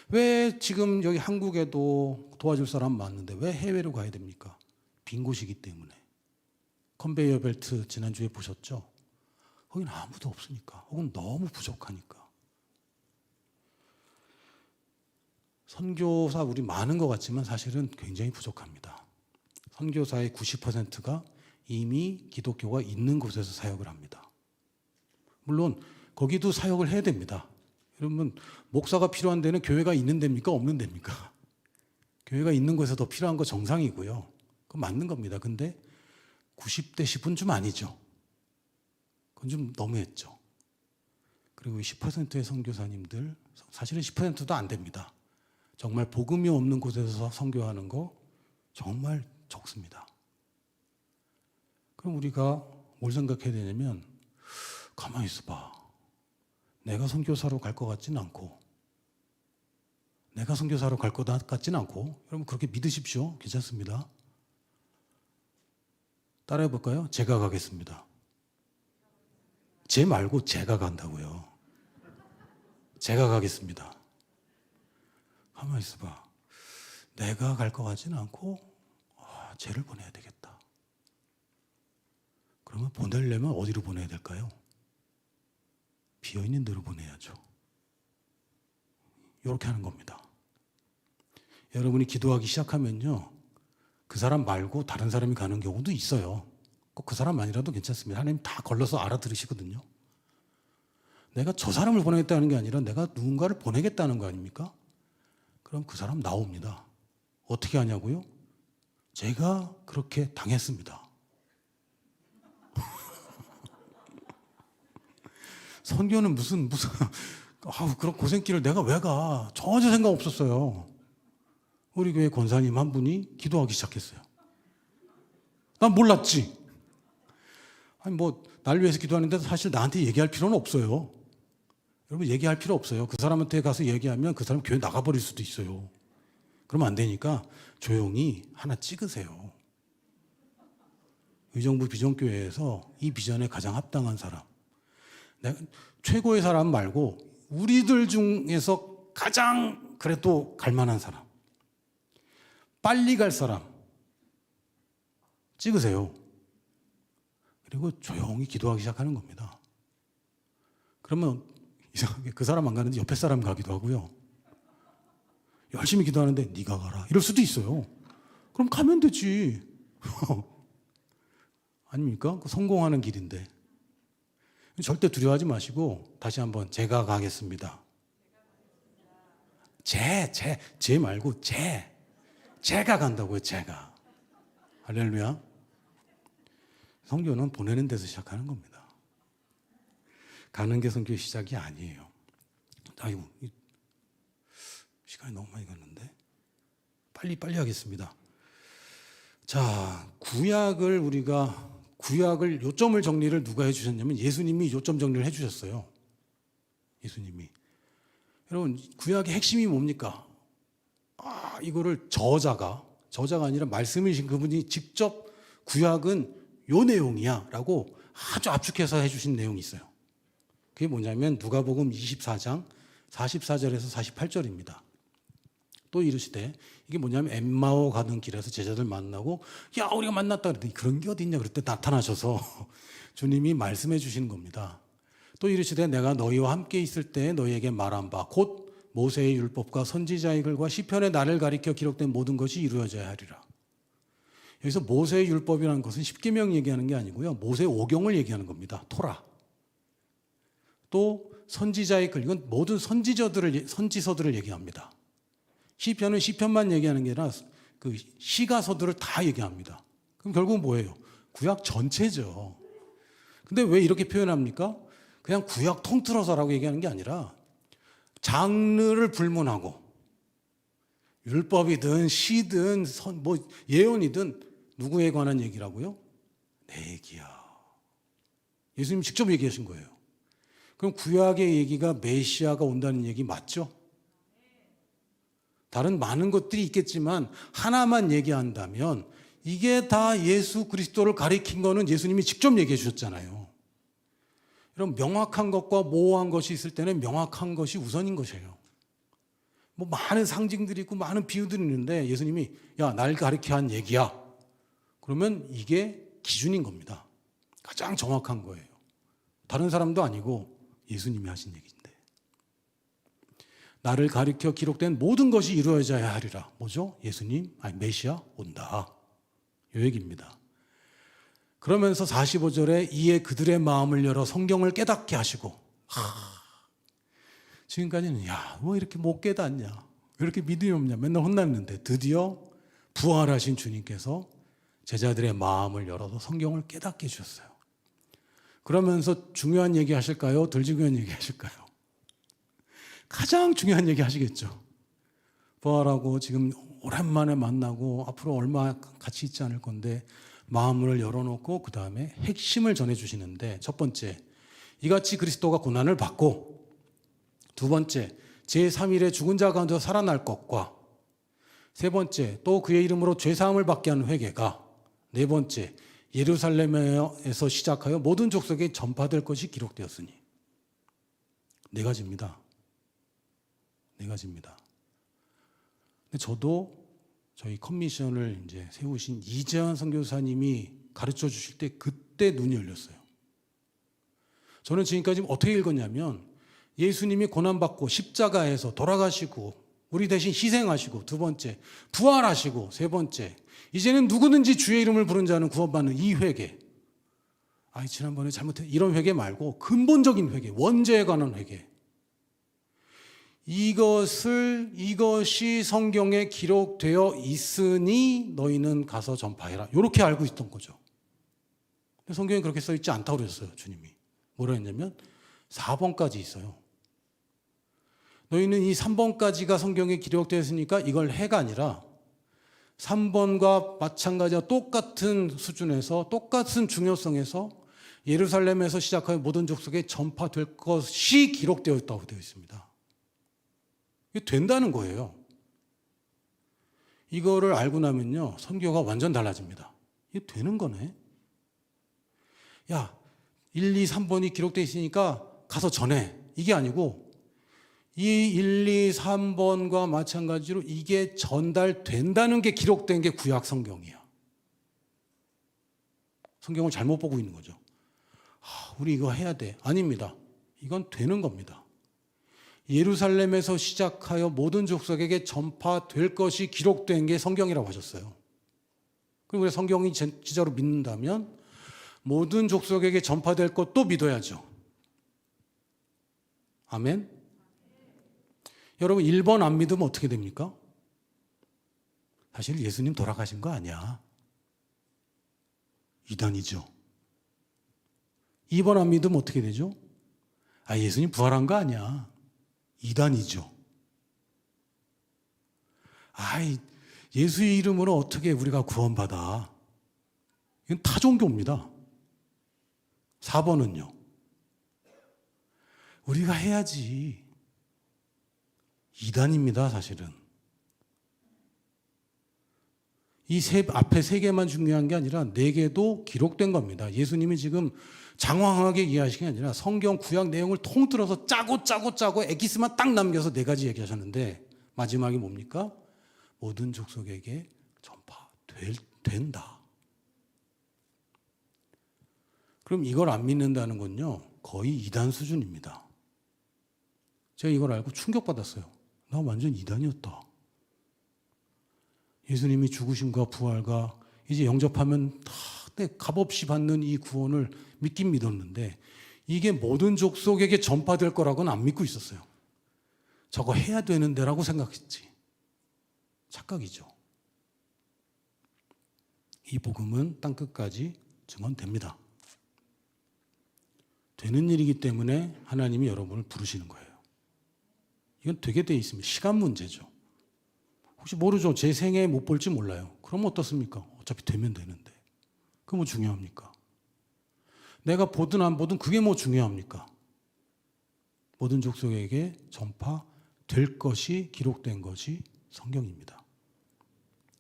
왜 지금 여기 한국에도 도와줄 사람 많은데 왜 해외로 가야 됩니까? 빈 곳이기 때문에. 컨베이어 벨트 지난주에 보셨죠? 거기는 아무도 없으니까, 혹은 너무 부족하니까. 선교사 우리 많은 것 같지만 사실은 굉장히 부족합니다. 선교사의 90%가 이미 기독교가 있는 곳에서 사역을 합니다. 물론 거기도 사역을 해야 됩니다. 여러분, 목사가 필요한 데는 교회가 있는 데입니까? 없는 데입니까? 교회가 있는 곳에서 더 필요한 거 정상이고요. 그건 맞는 겁니다. 근데 90대 10은 좀 아니죠. 그건 좀 너무했죠. 그리고 10%의 선교사님들, 사실은 10%도 안 됩니다. 정말 복음이 없는 곳에서 선교하는 거 정말 적습니다. 그럼 우리가 뭘 생각해야 되냐면, 가만히 있어봐. 내가 선교사로 갈 것 같지는 않고, 내가 선교사로 갈 것 같지는 않고, 여러분 그렇게 믿으십시오. 괜찮습니다. 따라해 볼까요? 제가 가겠습니다. 제 말고 제가 간다고요. 제가 가겠습니다. 가만히 있어봐. 내가 갈 것 같지는 않고 쟤를 보내야 되겠다. 그러면 보내려면 어디로 보내야 될까요? 비어있는 데로 보내야죠. 이렇게 하는 겁니다. 여러분이 기도하기 시작하면요, 그 사람 말고 다른 사람이 가는 경우도 있어요. 꼭 그 사람만이라도 괜찮습니다. 하나님 다 걸러서 알아들으시거든요. 내가 저 사람을 보내겠다는 게 아니라 내가 누군가를 보내겠다는 거 아닙니까? 그럼 그 사람 나옵니다. 어떻게 하냐고요? 제가 그렇게 당했습니다. 선교는 무슨 그런 고생길을 내가 왜 가? 전혀 생각 없었어요. 우리 교회 권사님 한 분이 기도하기 시작했어요. 난 몰랐지. 아니 날 위해서 기도하는데 사실 나한테 얘기할 필요는 없어요. 여러분 얘기할 필요 없어요. 그 사람한테 가서 얘기하면 그 사람 교회 나가버릴 수도 있어요. 그러면 안 되니까 조용히 하나 찍으세요. 의정부 비전교회에서 이 비전에 가장 합당한 사람, 내가 최고의 사람 말고 우리들 중에서 가장 그래도 갈 만한 사람, 빨리 갈 사람 찍으세요. 그리고 조용히 기도하기 시작하는 겁니다. 그러면 이상하게 그 사람 안 가는데 옆에 사람 가기도 하고요. 열심히 기도하는데 네가 가라 이럴 수도 있어요. 그럼 가면 되지. 아닙니까? 성공하는 길인데. 절대 두려워하지 마시고 다시 한번 제가 가겠습니다. 제 말고 제가 간다고요. 제가. 할렐루야. 선교는 보내는 데서 시작하는 겁니다. 가는 게 선교의 시작이 아니에요. 아이고, 시간이 너무 많이 갔는데 빨리 하겠습니다. 자, 구약을 요점을 정리를 누가 해주셨냐면 예수님이 요점 정리를 해주셨어요. 예수님이. 여러분, 구약의 핵심이 뭡니까? 이거를 저자가 아니라 말씀이신 그분이 직접 구약은 요 내용이야 라고 아주 압축해서 해주신 내용이 있어요. 그게 뭐냐면 누가복음 24장 44절에서 48절입니다. 또 이르시되, 이게 뭐냐면 엠마오 가는 길에서 제자들 만나고 야 우리가 만났다 그랬더니 그런 게 어디 있냐 그럴 때 나타나셔서 주님이 말씀해 주시는 겁니다. 또 이르시되 내가 너희와 함께 있을 때 너희에게 말한 바 곧 모세의 율법과 선지자의 글과 시편의 나를 가리켜 기록된 모든 것이 이루어져야 하리라. 여기서 모세의 율법이라는 것은 십계명 얘기하는 게 아니고요. 모세 오경을 얘기하는 겁니다. 토라. 또 선지자의 글, 이건 모든 선지서들을 얘기합니다. 시편은 시편만 얘기하는 게 아니라 그 시가서들을 다 얘기합니다. 그럼 결국 뭐예요? 구약 전체죠. 근데 왜 이렇게 표현합니까? 그냥 구약 통틀어서라고 얘기하는 게 아니라 장르를 불문하고 율법이든 시든 예언이든 누구에 관한 얘기라고요? 내 얘기야. 예수님 직접 얘기하신 거예요. 그럼 구약의 얘기가 메시아가 온다는 얘기 맞죠? 다른 많은 것들이 있겠지만 하나만 얘기한다면 이게 다 예수 그리스도를 가리킨 거는 예수님이 직접 얘기해 주셨잖아요. 이런 명확한 것과 모호한 것이 있을 때는 명확한 것이 우선인 것이에요. 뭐 많은 상징들이 있고 많은 비유들이 있는데 예수님이 야, 날 가리켜 한 얘기야. 그러면 이게 기준인 겁니다. 가장 정확한 거예요. 다른 사람도 아니고 예수님이 하신 얘기인데. 나를 가리켜 기록된 모든 것이 이루어져야 하리라. 뭐죠? 예수님, 메시아 온다. 이 얘기입니다. 그러면서 45절에 이에 그들의 마음을 열어 성경을 깨닫게 하시고 지금까지는 야, 뭐 이렇게 못 깨닫냐, 왜 이렇게 믿음이 없냐 맨날 혼났는데 드디어 부활하신 주님께서 제자들의 마음을 열어서 성경을 깨닫게 해주셨어요. 그러면서 중요한 얘기 하실까요? 덜 중요한 얘기 하실까요? 가장 중요한 얘기 하시겠죠. 부활하고 지금 오랜만에 만나고 앞으로 얼마 같이 있지 않을 건데 마음을 열어놓고 그 다음에 핵심을 전해주시는데, 첫 번째, 이같이 그리스도가 고난을 받고, 두 번째, 제3일에 죽은 자 가운데서 살아날 것과, 세 번째, 또 그의 이름으로 죄사함을 받게 하는 회개가, 네 번째, 예루살렘에서 시작하여 모든 족속에 전파될 것이 기록되었으니. 네 가지입니다. 네 가지입니다. 근데 저도 저희 커미션을 이제 세우신 이재환 선교사님이 가르쳐 주실 때 그때 눈이 열렸어요. 저는 지금까지 어떻게 읽었냐면 예수님이 고난받고 십자가에서 돌아가시고 우리 대신 희생하시고, 두 번째 부활하시고, 세 번째 이제는 누구든지 주의 이름을 부른 자는 구원받는 이 회개. 지난번에 잘못했 이런 회개 말고 근본적인 회개, 원죄에 관한 회개. 이것이 성경에 기록되어 있으니 너희는 가서 전파해라. 이렇게 알고 있던 거죠. 근데 성경에 그렇게 써 있지 않다고 그랬어요. 주님이 뭐라 했냐면 4번까지 있어요. 너희는 이 3번까지가 성경에 기록되어 있으니까 이걸 해가 아니라 3번과 마찬가지와 똑같은 수준에서, 똑같은 중요성에서 예루살렘에서 시작하여 모든 족속에 전파될 것이 기록되어 있다고 되어 있습니다. 이게 된다는 거예요. 이거를 알고 나면요, 선교가 완전 달라집니다. 이게 되는 거네. 야, 1, 2, 3번이 기록되어 있으니까 가서 전해. 이게 아니고 이 1, 2, 3번과 마찬가지로 이게 전달된다는 게 기록된 게 구약 성경이야. 성경을 잘못 보고 있는 거죠. 우리 이거 해야 돼. 아닙니다. 이건 되는 겁니다. 예루살렘에서 시작하여 모든 족속에게 전파될 것이 기록된 게 성경이라고 하셨어요. 그리고 우리가 성경이 진짜로 믿는다면 모든 족속에게 전파될 것도 믿어야죠. 아멘? 여러분 1번 안 믿으면 어떻게 됩니까? 사실 예수님 돌아가신 거 아니야. 이단이죠. 2번 안 믿으면 어떻게 되죠? 예수님 부활한 거 아니야. 이단이죠. 예수의 이름으로 어떻게 우리가 구원받아? 이건 타종교입니다. 4번은요. 우리가 해야지. 이단입니다, 사실은. 이 앞에 3개만 중요한 게 아니라 4개도 기록된 겁니다. 예수님이 지금 장황하게 이해하신 게 아니라 성경 구약 내용을 통틀어서 짜고 에기스만 딱 남겨서 4가지 얘기하셨는데, 마지막이 뭡니까? 모든 족속에게 전파된다. 그럼 이걸 안 믿는다는 건요, 거의 이단 수준입니다. 제가 이걸 알고 충격받았어요. 나 완전 이단이었다. 예수님이 죽으심과 부활과 이제 영접하면 다 값없이 받는 이 구원을 믿긴 믿었는데 이게 모든 족속에게 전파될 거라고는 안 믿고 있었어요. 저거 해야 되는데라고 생각했지. 착각이죠. 이 복음은 땅끝까지 증언됩니다. 되는 일이기 때문에 하나님이 여러분을 부르시는 거예요. 이건 되게 돼 있습니다. 시간 문제죠. 혹시 모르죠. 제 생애에 못 볼지 몰라요. 그럼 어떻습니까? 어차피 되면 되는데. 그게 뭐 중요합니까? 내가 보든 안 보든 그게 뭐 중요합니까? 모든 족속에게 전파될 것이 기록된 것이 성경입니다.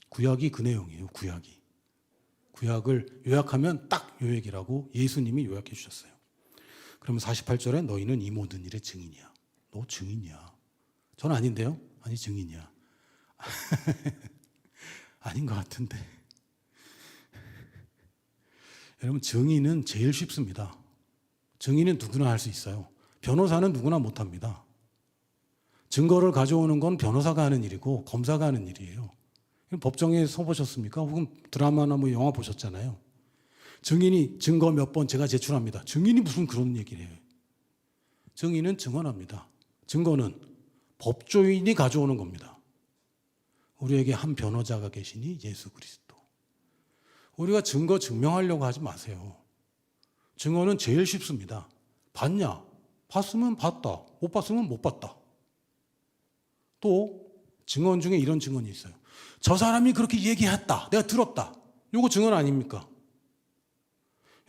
구약이 그 내용이에요. 구약을 요약하면 딱 요 얘기라고 예수님이 요약해 주셨어요. 그러면 48절에 너희는 이 모든 일의 증인이야. 너 증인이야. 저는 아닌데요? 아니 증인이야. 아닌 것 같은데. 여러분 증인은 제일 쉽습니다. 증인은 누구나 할 수 있어요. 변호사는 누구나 못합니다. 증거를 가져오는 건 변호사가 하는 일이고 검사가 하는 일이에요. 법정에 서보셨습니까? 혹은 드라마나 뭐 영화 보셨잖아요. 증인이 증거 몇 번 제가 제출합니다. 증인이 무슨 그런 얘기를 해요. 증인은 증언합니다. 증거는 법조인이 가져오는 겁니다. 우리에게 한 변호자가 계시니 예수 그리스도. 우리가 증거 증명하려고 하지 마세요. 증언은 제일 쉽습니다. 봤냐? 봤으면 봤다. 못 봤으면 못 봤다. 또 증언 중에 이런 증언이 있어요. 저 사람이 그렇게 얘기했다. 내가 들었다. 이거 증언 아닙니까?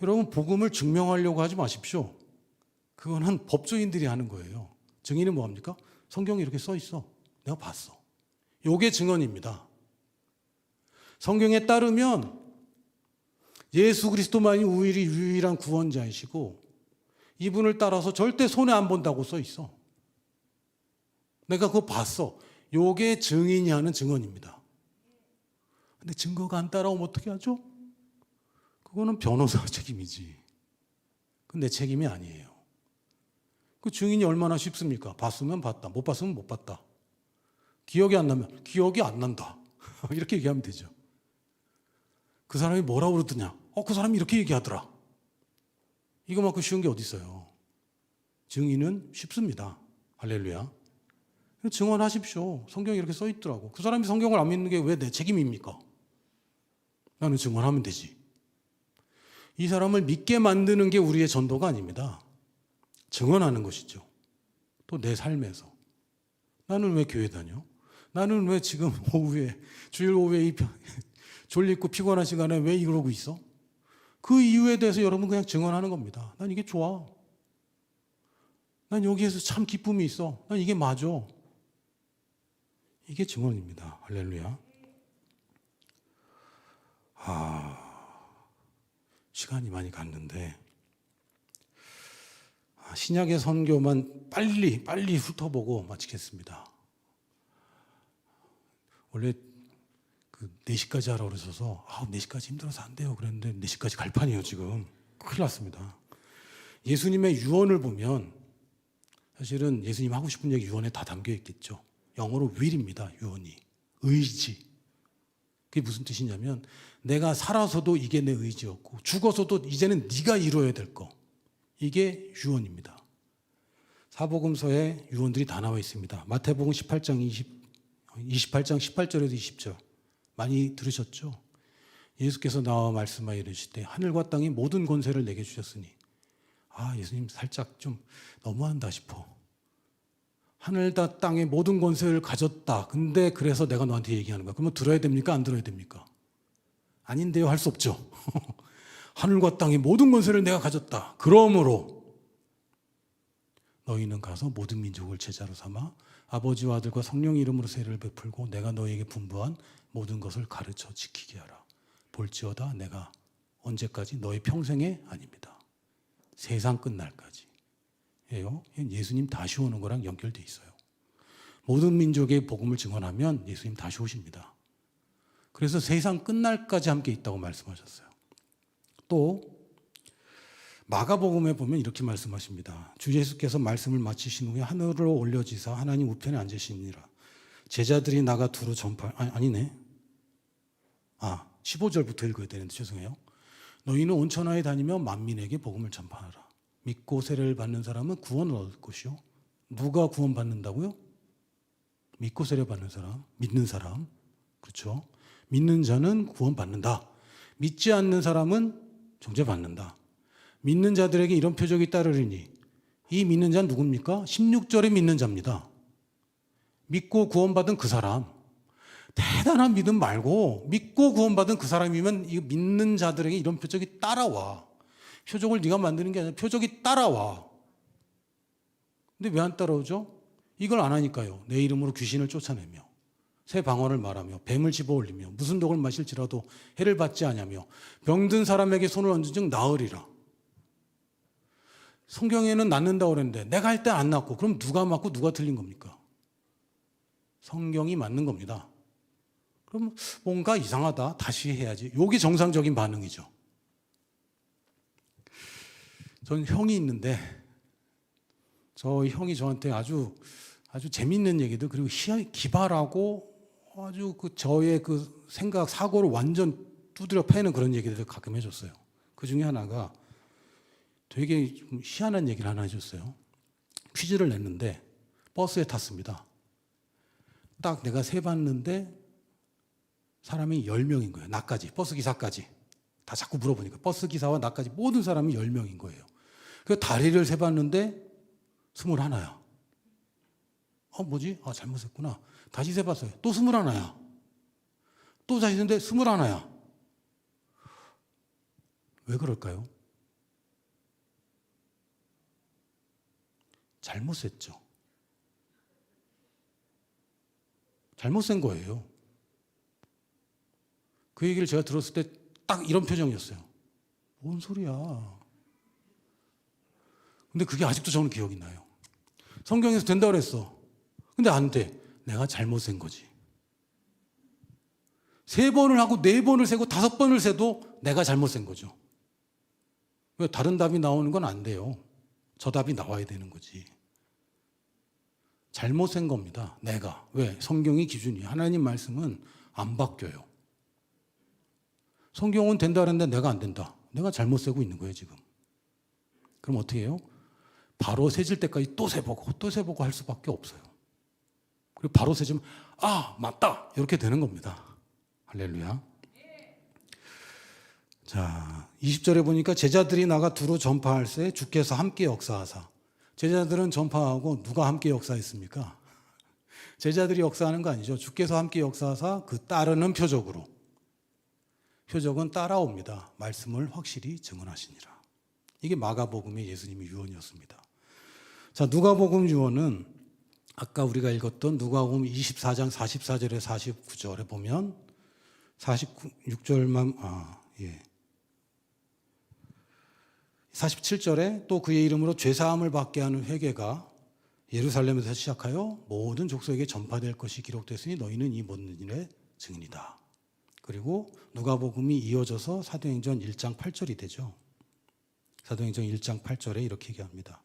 여러분 복음을 증명하려고 하지 마십시오. 그거는 법조인들이 하는 거예요. 증인은 뭐합니까? 성경에 이렇게 써 있어. 내가 봤어. 이게 증언입니다. 성경에 따르면 예수 그리스도만이 유일한 구원자이시고 이분을 따라서 절대 손해 안 본다고 써 있어. 내가 그거 봤어. 이게 증인이 하는 증언입니다. 근데 증거가 안 따라오면 어떻게 하죠? 그거는 변호사 책임이지. 그건 내 책임이 아니에요. 그 증인이 얼마나 쉽습니까? 봤으면 봤다. 못 봤으면 못 봤다. 기억이 안 나면 기억이 안 난다. 이렇게 얘기하면 되죠. 그 사람이 뭐라고 그러더냐? 그 사람이 이렇게 얘기하더라. 이거만큼 쉬운 게 어디 있어요. 증인은 쉽습니다. 할렐루야. 증언하십시오. 성경에 이렇게 써 있더라고. 그 사람이 성경을 안 믿는 게 왜 내 책임입니까? 나는 증언하면 되지. 이 사람을 믿게 만드는 게 우리의 전도가 아닙니다. 증언하는 것이죠. 또 내 삶에서. 나는 왜 교회 다녀? 나는 왜 지금 오후에, 주일 오후에 졸리고 피곤한 시간에 왜 이러고 있어? 그 이유에 대해서 여러분 그냥 증언하는 겁니다. 난 이게 좋아. 난 여기에서 참 기쁨이 있어. 난 이게 맞아. 이게 증언입니다. 할렐루야. 시간이 많이 갔는데 신약의 선교만 빨리 훑어보고 마치겠습니다. 원래 4시까지 하라고 그러셔서 4시까지 힘들어서 안 돼요 그랬는데 4시까지 갈 판이에요 지금. 큰일 났습니다. 예수님의 유언을 보면 사실은 예수님 하고 싶은 얘기 유언에 다 담겨 있겠죠. 영어로 will입니다. 유언이. 의지. 그게 무슨 뜻이냐면 내가 살아서도 이게 내 의지였고 죽어서도 이제는 네가 이루어야 될 거. 이게 유언입니다. 사복음서에 유언들이 다 나와 있습니다. 마태복음 28장 18절에서 20절 많이 들으셨죠? 예수께서 나와 말씀하여 이르시되 하늘과 땅이 모든 권세를 내게 주셨으니 예수님 살짝 좀 너무한다 싶어. 하늘과 땅의 모든 권세를 가졌다. 근데 그래서 내가 너한테 얘기하는 거야. 그러면 들어야 됩니까? 안 들어야 됩니까? 아닌데요 할 수 없죠. 하늘과 땅의 모든 권세를 내가 가졌다. 그러므로 너희는 가서 모든 민족을 제자로 삼아 아버지와 아들과 성령 이름으로 세례를 베풀고 내가 너희에게 분부한 모든 것을 가르쳐 지키게 하라. 볼지어다 내가 언제까지 너희 평생에 아닙니다. 세상 끝날까지. 예요. 예수님 다시 오는 거랑 연결돼 있어요. 모든 민족의 복음을 증언하면 예수님 다시 오십니다. 그래서 세상 끝날까지 함께 있다고 말씀하셨어요. 또 마가복음에 보면 이렇게 말씀하십니다. 주 예수께서 말씀을 마치신 후에 하늘로 올려지사 하나님 우편에 앉으시니라. 제자들이 나가 두루 아니네. 15절부터 읽어야 되는데 죄송해요. 너희는 온 천하에 다니며 만민에게 복음을 전파하라. 믿고 세례를 받는 사람은 구원을 얻을 것이요. 누가 구원 받는다고요? 믿고 세례 받는 사람, 믿는 사람. 그렇죠? 믿는 자는 구원 받는다. 믿지 않는 사람은 정죄 받는다. 믿는 자들에게 이런 표적이 따르리니 이 믿는 자는 누굽니까? 16절에 믿는 자입니다. 믿고 구원받은 그 사람. 대단한 믿음 말고 믿고 구원받은 그 사람이면 이 믿는 자들에게 이런 표적이 따라와. 표적을 네가 만드는 게 아니라 표적이 따라와. 근데 왜 안 따라오죠? 이걸 안 하니까요. 내 이름으로 귀신을 쫓아내며 새 방언을 말하며 뱀을 집어올리며 무슨 독을 마실지라도 해를 받지 아니하며 병든 사람에게 손을 얹은 즉 나으리라. 성경에는 낫는다고 그랬는데 내가 할 때 안 낫고 그럼 누가 맞고 누가 틀린 겁니까? 성경이 맞는 겁니다. 그럼 뭔가 이상하다. 다시 해야지. 이게 정상적인 반응이죠. 전 형이 있는데 저 형이 저한테 아주 재밌는 얘기들 그리고 기발하고 아주 저의 생각 사고를 완전 두드려 패는 그런 얘기들을 가끔 해줬어요. 그 중에 하나가 되게 좀 희한한 얘기를 하나 해줬어요. 퀴즈를 냈는데 버스에 탔습니다. 딱 내가 세봤는데 사람이 10명인 거예요. 나까지, 버스 기사까지. 다 자꾸 물어보니까 버스 기사와 나까지 모든 사람이 10명인 거예요. 그 다리를 세봤는데 21야. 뭐지? 잘못했구나. 다시 세봤어요. 또 21야. 또 다시 했는데 21야. 왜 그럴까요? 잘못 셌죠. 잘못 센 거예요. 그 얘기를 제가 들었을 때 딱 이런 표정이었어요. 뭔 소리야. 근데 그게 아직도 저는 기억이 나요. 성경에서 된다고 그랬어. 근데 안 돼. 내가 잘못 센 거지. 3번을 하고 4번을 세고 5번을 세도 내가 잘못 센 거죠. 왜 다른 답이 나오는 건 안 돼요. 저 답이 나와야 되는 거지. 잘못 센 겁니다. 내가. 왜? 성경이 기준이. 하나님 말씀은 안 바뀌어요. 성경은 된다 그랬는데 내가 안 된다. 내가 잘못 세고 있는 거예요, 지금. 그럼 어떻게 해요? 바로 세질 때까지 또 세보고 할 수밖에 없어요. 그리고 바로 세지면 맞다 이렇게 되는 겁니다. 할렐루야. 자, 20절에 보니까 제자들이 나가 두루 전파할세 주께서 함께 역사하사. 제자들은 전파하고 누가 함께 역사했습니까? 제자들이 역사하는 거 아니죠. 주께서 함께 역사하사 그 따르는 표적으로. 표적은 따라옵니다. 말씀을 확실히 증언하시니라. 이게 마가복음의 예수님의 유언이었습니다. 자, 누가복음 유언은 아까 우리가 읽었던 누가복음 24장 44절에 49절에 보면 46절만 47절에 또 그의 이름으로 죄사함을 받게 하는 회개가 예루살렘에서 시작하여 모든 족속에게 전파될 것이 기록됐으니 너희는 이 모든 일의 증인이다. 그리고 누가복음이 이어져서 사도행전 1장 8절이 되죠. 사도행전 1장 8절에 이렇게 얘기합니다.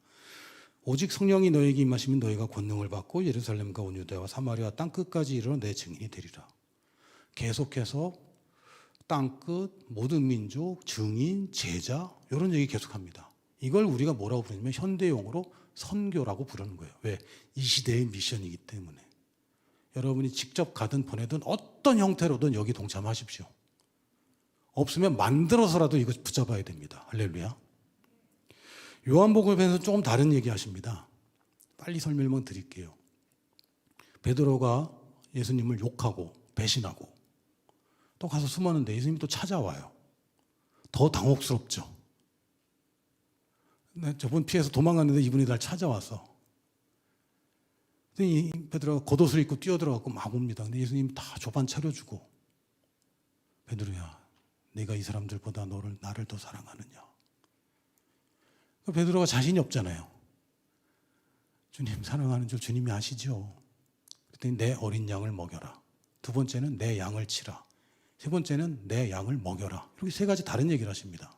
오직 성령이 너에게 임하시면 너희가 권능을 받고 예루살렘과 온 유대와 사마리아 땅끝까지 이르러 내 증인이 되리라. 계속해서 땅끝, 모든 민족, 증인, 제자 이런 얘기 계속합니다. 이걸 우리가 뭐라고 부르냐면 현대용어로 선교라고 부르는 거예요. 왜? 이 시대의 미션이기 때문에. 여러분이 직접 가든 보내든 어떤 형태로든 여기 동참하십시오. 없으면 만들어서라도 이거 붙잡아야 됩니다. 할렐루야. 요한복음에서 조금 다른 얘기 하십니다. 빨리 설명을 드릴게요. 베드로가 예수님을 욕하고 배신하고 또 가서 숨었는데 예수님이 또 찾아와요. 더 당혹스럽죠. 저분 피해서 도망갔는데 이분이 날 찾아와서 베드로가 겉옷을 입고 뛰어들어가고 막 옵니다. 근데 예수님이 다 조반 차려주고 베드로야 네가 이 사람들보다 나를 더 사랑하느냐. 베드로가 자신이 없잖아요. 주님 사랑하는 줄 주님이 아시죠. 그랬더니 내 어린 양을 먹여라. 두 번째는 내 양을 치라. 세 번째는 내 양을 먹여라. 이렇게 3가지 다른 얘기를 하십니다.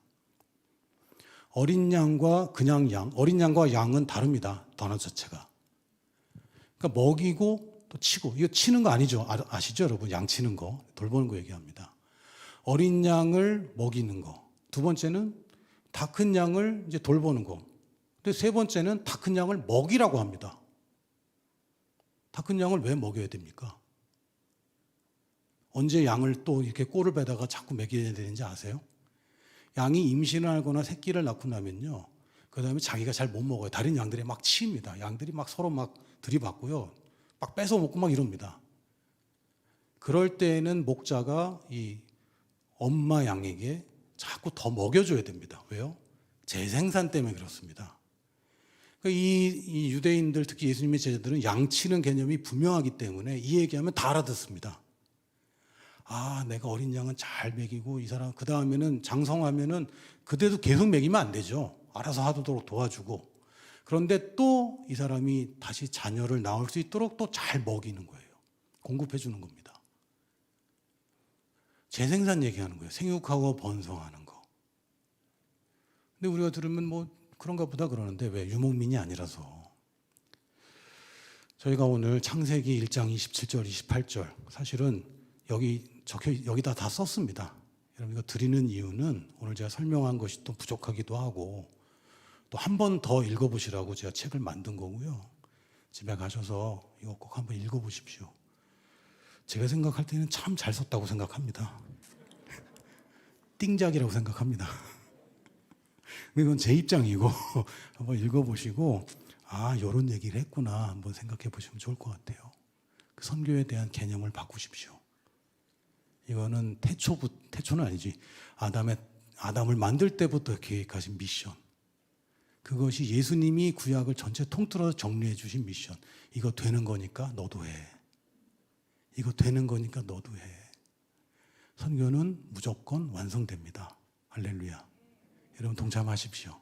어린 양과 그냥 양, 어린 양과 양은 다릅니다. 단어 자체가. 그러니까 먹이고 또 치고. 이거 치는 거 아니죠? 아시죠, 여러분? 양 치는 거, 돌보는 거 얘기합니다. 어린 양을 먹이는 거. 두 번째는 다 큰 양을 이제 돌보는 거. 근데 세 번째는 다 큰 양을 먹이라고 합니다. 다 큰 양을 왜 먹여야 됩니까? 언제 양을 또 이렇게 꼴을 베다가 자꾸 먹여야 되는지 아세요? 양이 임신을 하거나 새끼를 낳고 나면요. 그 다음에 자기가 잘 못 먹어요. 다른 양들이 막 치입니다. 양들이 막 서로 막 들이받고요. 막 뺏어 먹고 막 이럽니다. 그럴 때에는 목자가 이 엄마 양에게 자꾸 더 먹여줘야 됩니다. 왜요? 재생산 때문에 그렇습니다. 이 유대인들, 특히 예수님의 제자들은 양치는 개념이 분명하기 때문에 이 얘기하면 다 알아듣습니다. 아, 내가 어린 양은 잘 먹이고 이 사람 그 다음에는 장성하면은 그때도 계속 먹이면 안 되죠. 알아서 하도록 도와주고. 그런데 또 이 사람이 다시 자녀를 낳을 수 있도록 또 잘 먹이는 거예요. 공급해 주는 겁니다. 재생산 얘기하는 거예요. 생육하고 번성하는 거. 근데 우리가 들으면 뭐 그런가 보다 그러는데 왜 유목민이 아니라서. 저희가 오늘 창세기 1장 27절, 28절 사실은 여기다 다 썼습니다. 여러분 이거 드리는 이유는 오늘 제가 설명한 것이 또 부족하기도 하고 또 한 번 더 읽어보시라고 제가 책을 만든 거고요. 집에 가셔서 이거 꼭 한번 읽어보십시오. 제가 생각할 때는 참 잘 썼다고 생각합니다. 띵작이라고 생각합니다. 이건 제 입장이고 한번 읽어보시고 아, 이런 얘기를 했구나 한번 생각해 보시면 좋을 것 같아요. 그 선교에 대한 개념을 바꾸십시오. 이거는 태초는 아니지. 아담을 만들 때부터 계획하신 미션. 그것이 예수님이 구약을 전체 통틀어서 정리해 주신 미션. 이거 되는 거니까 너도 해. 이거 되는 거니까 너도 해. 선교는 무조건 완성됩니다. 할렐루야. 여러분 동참하십시오.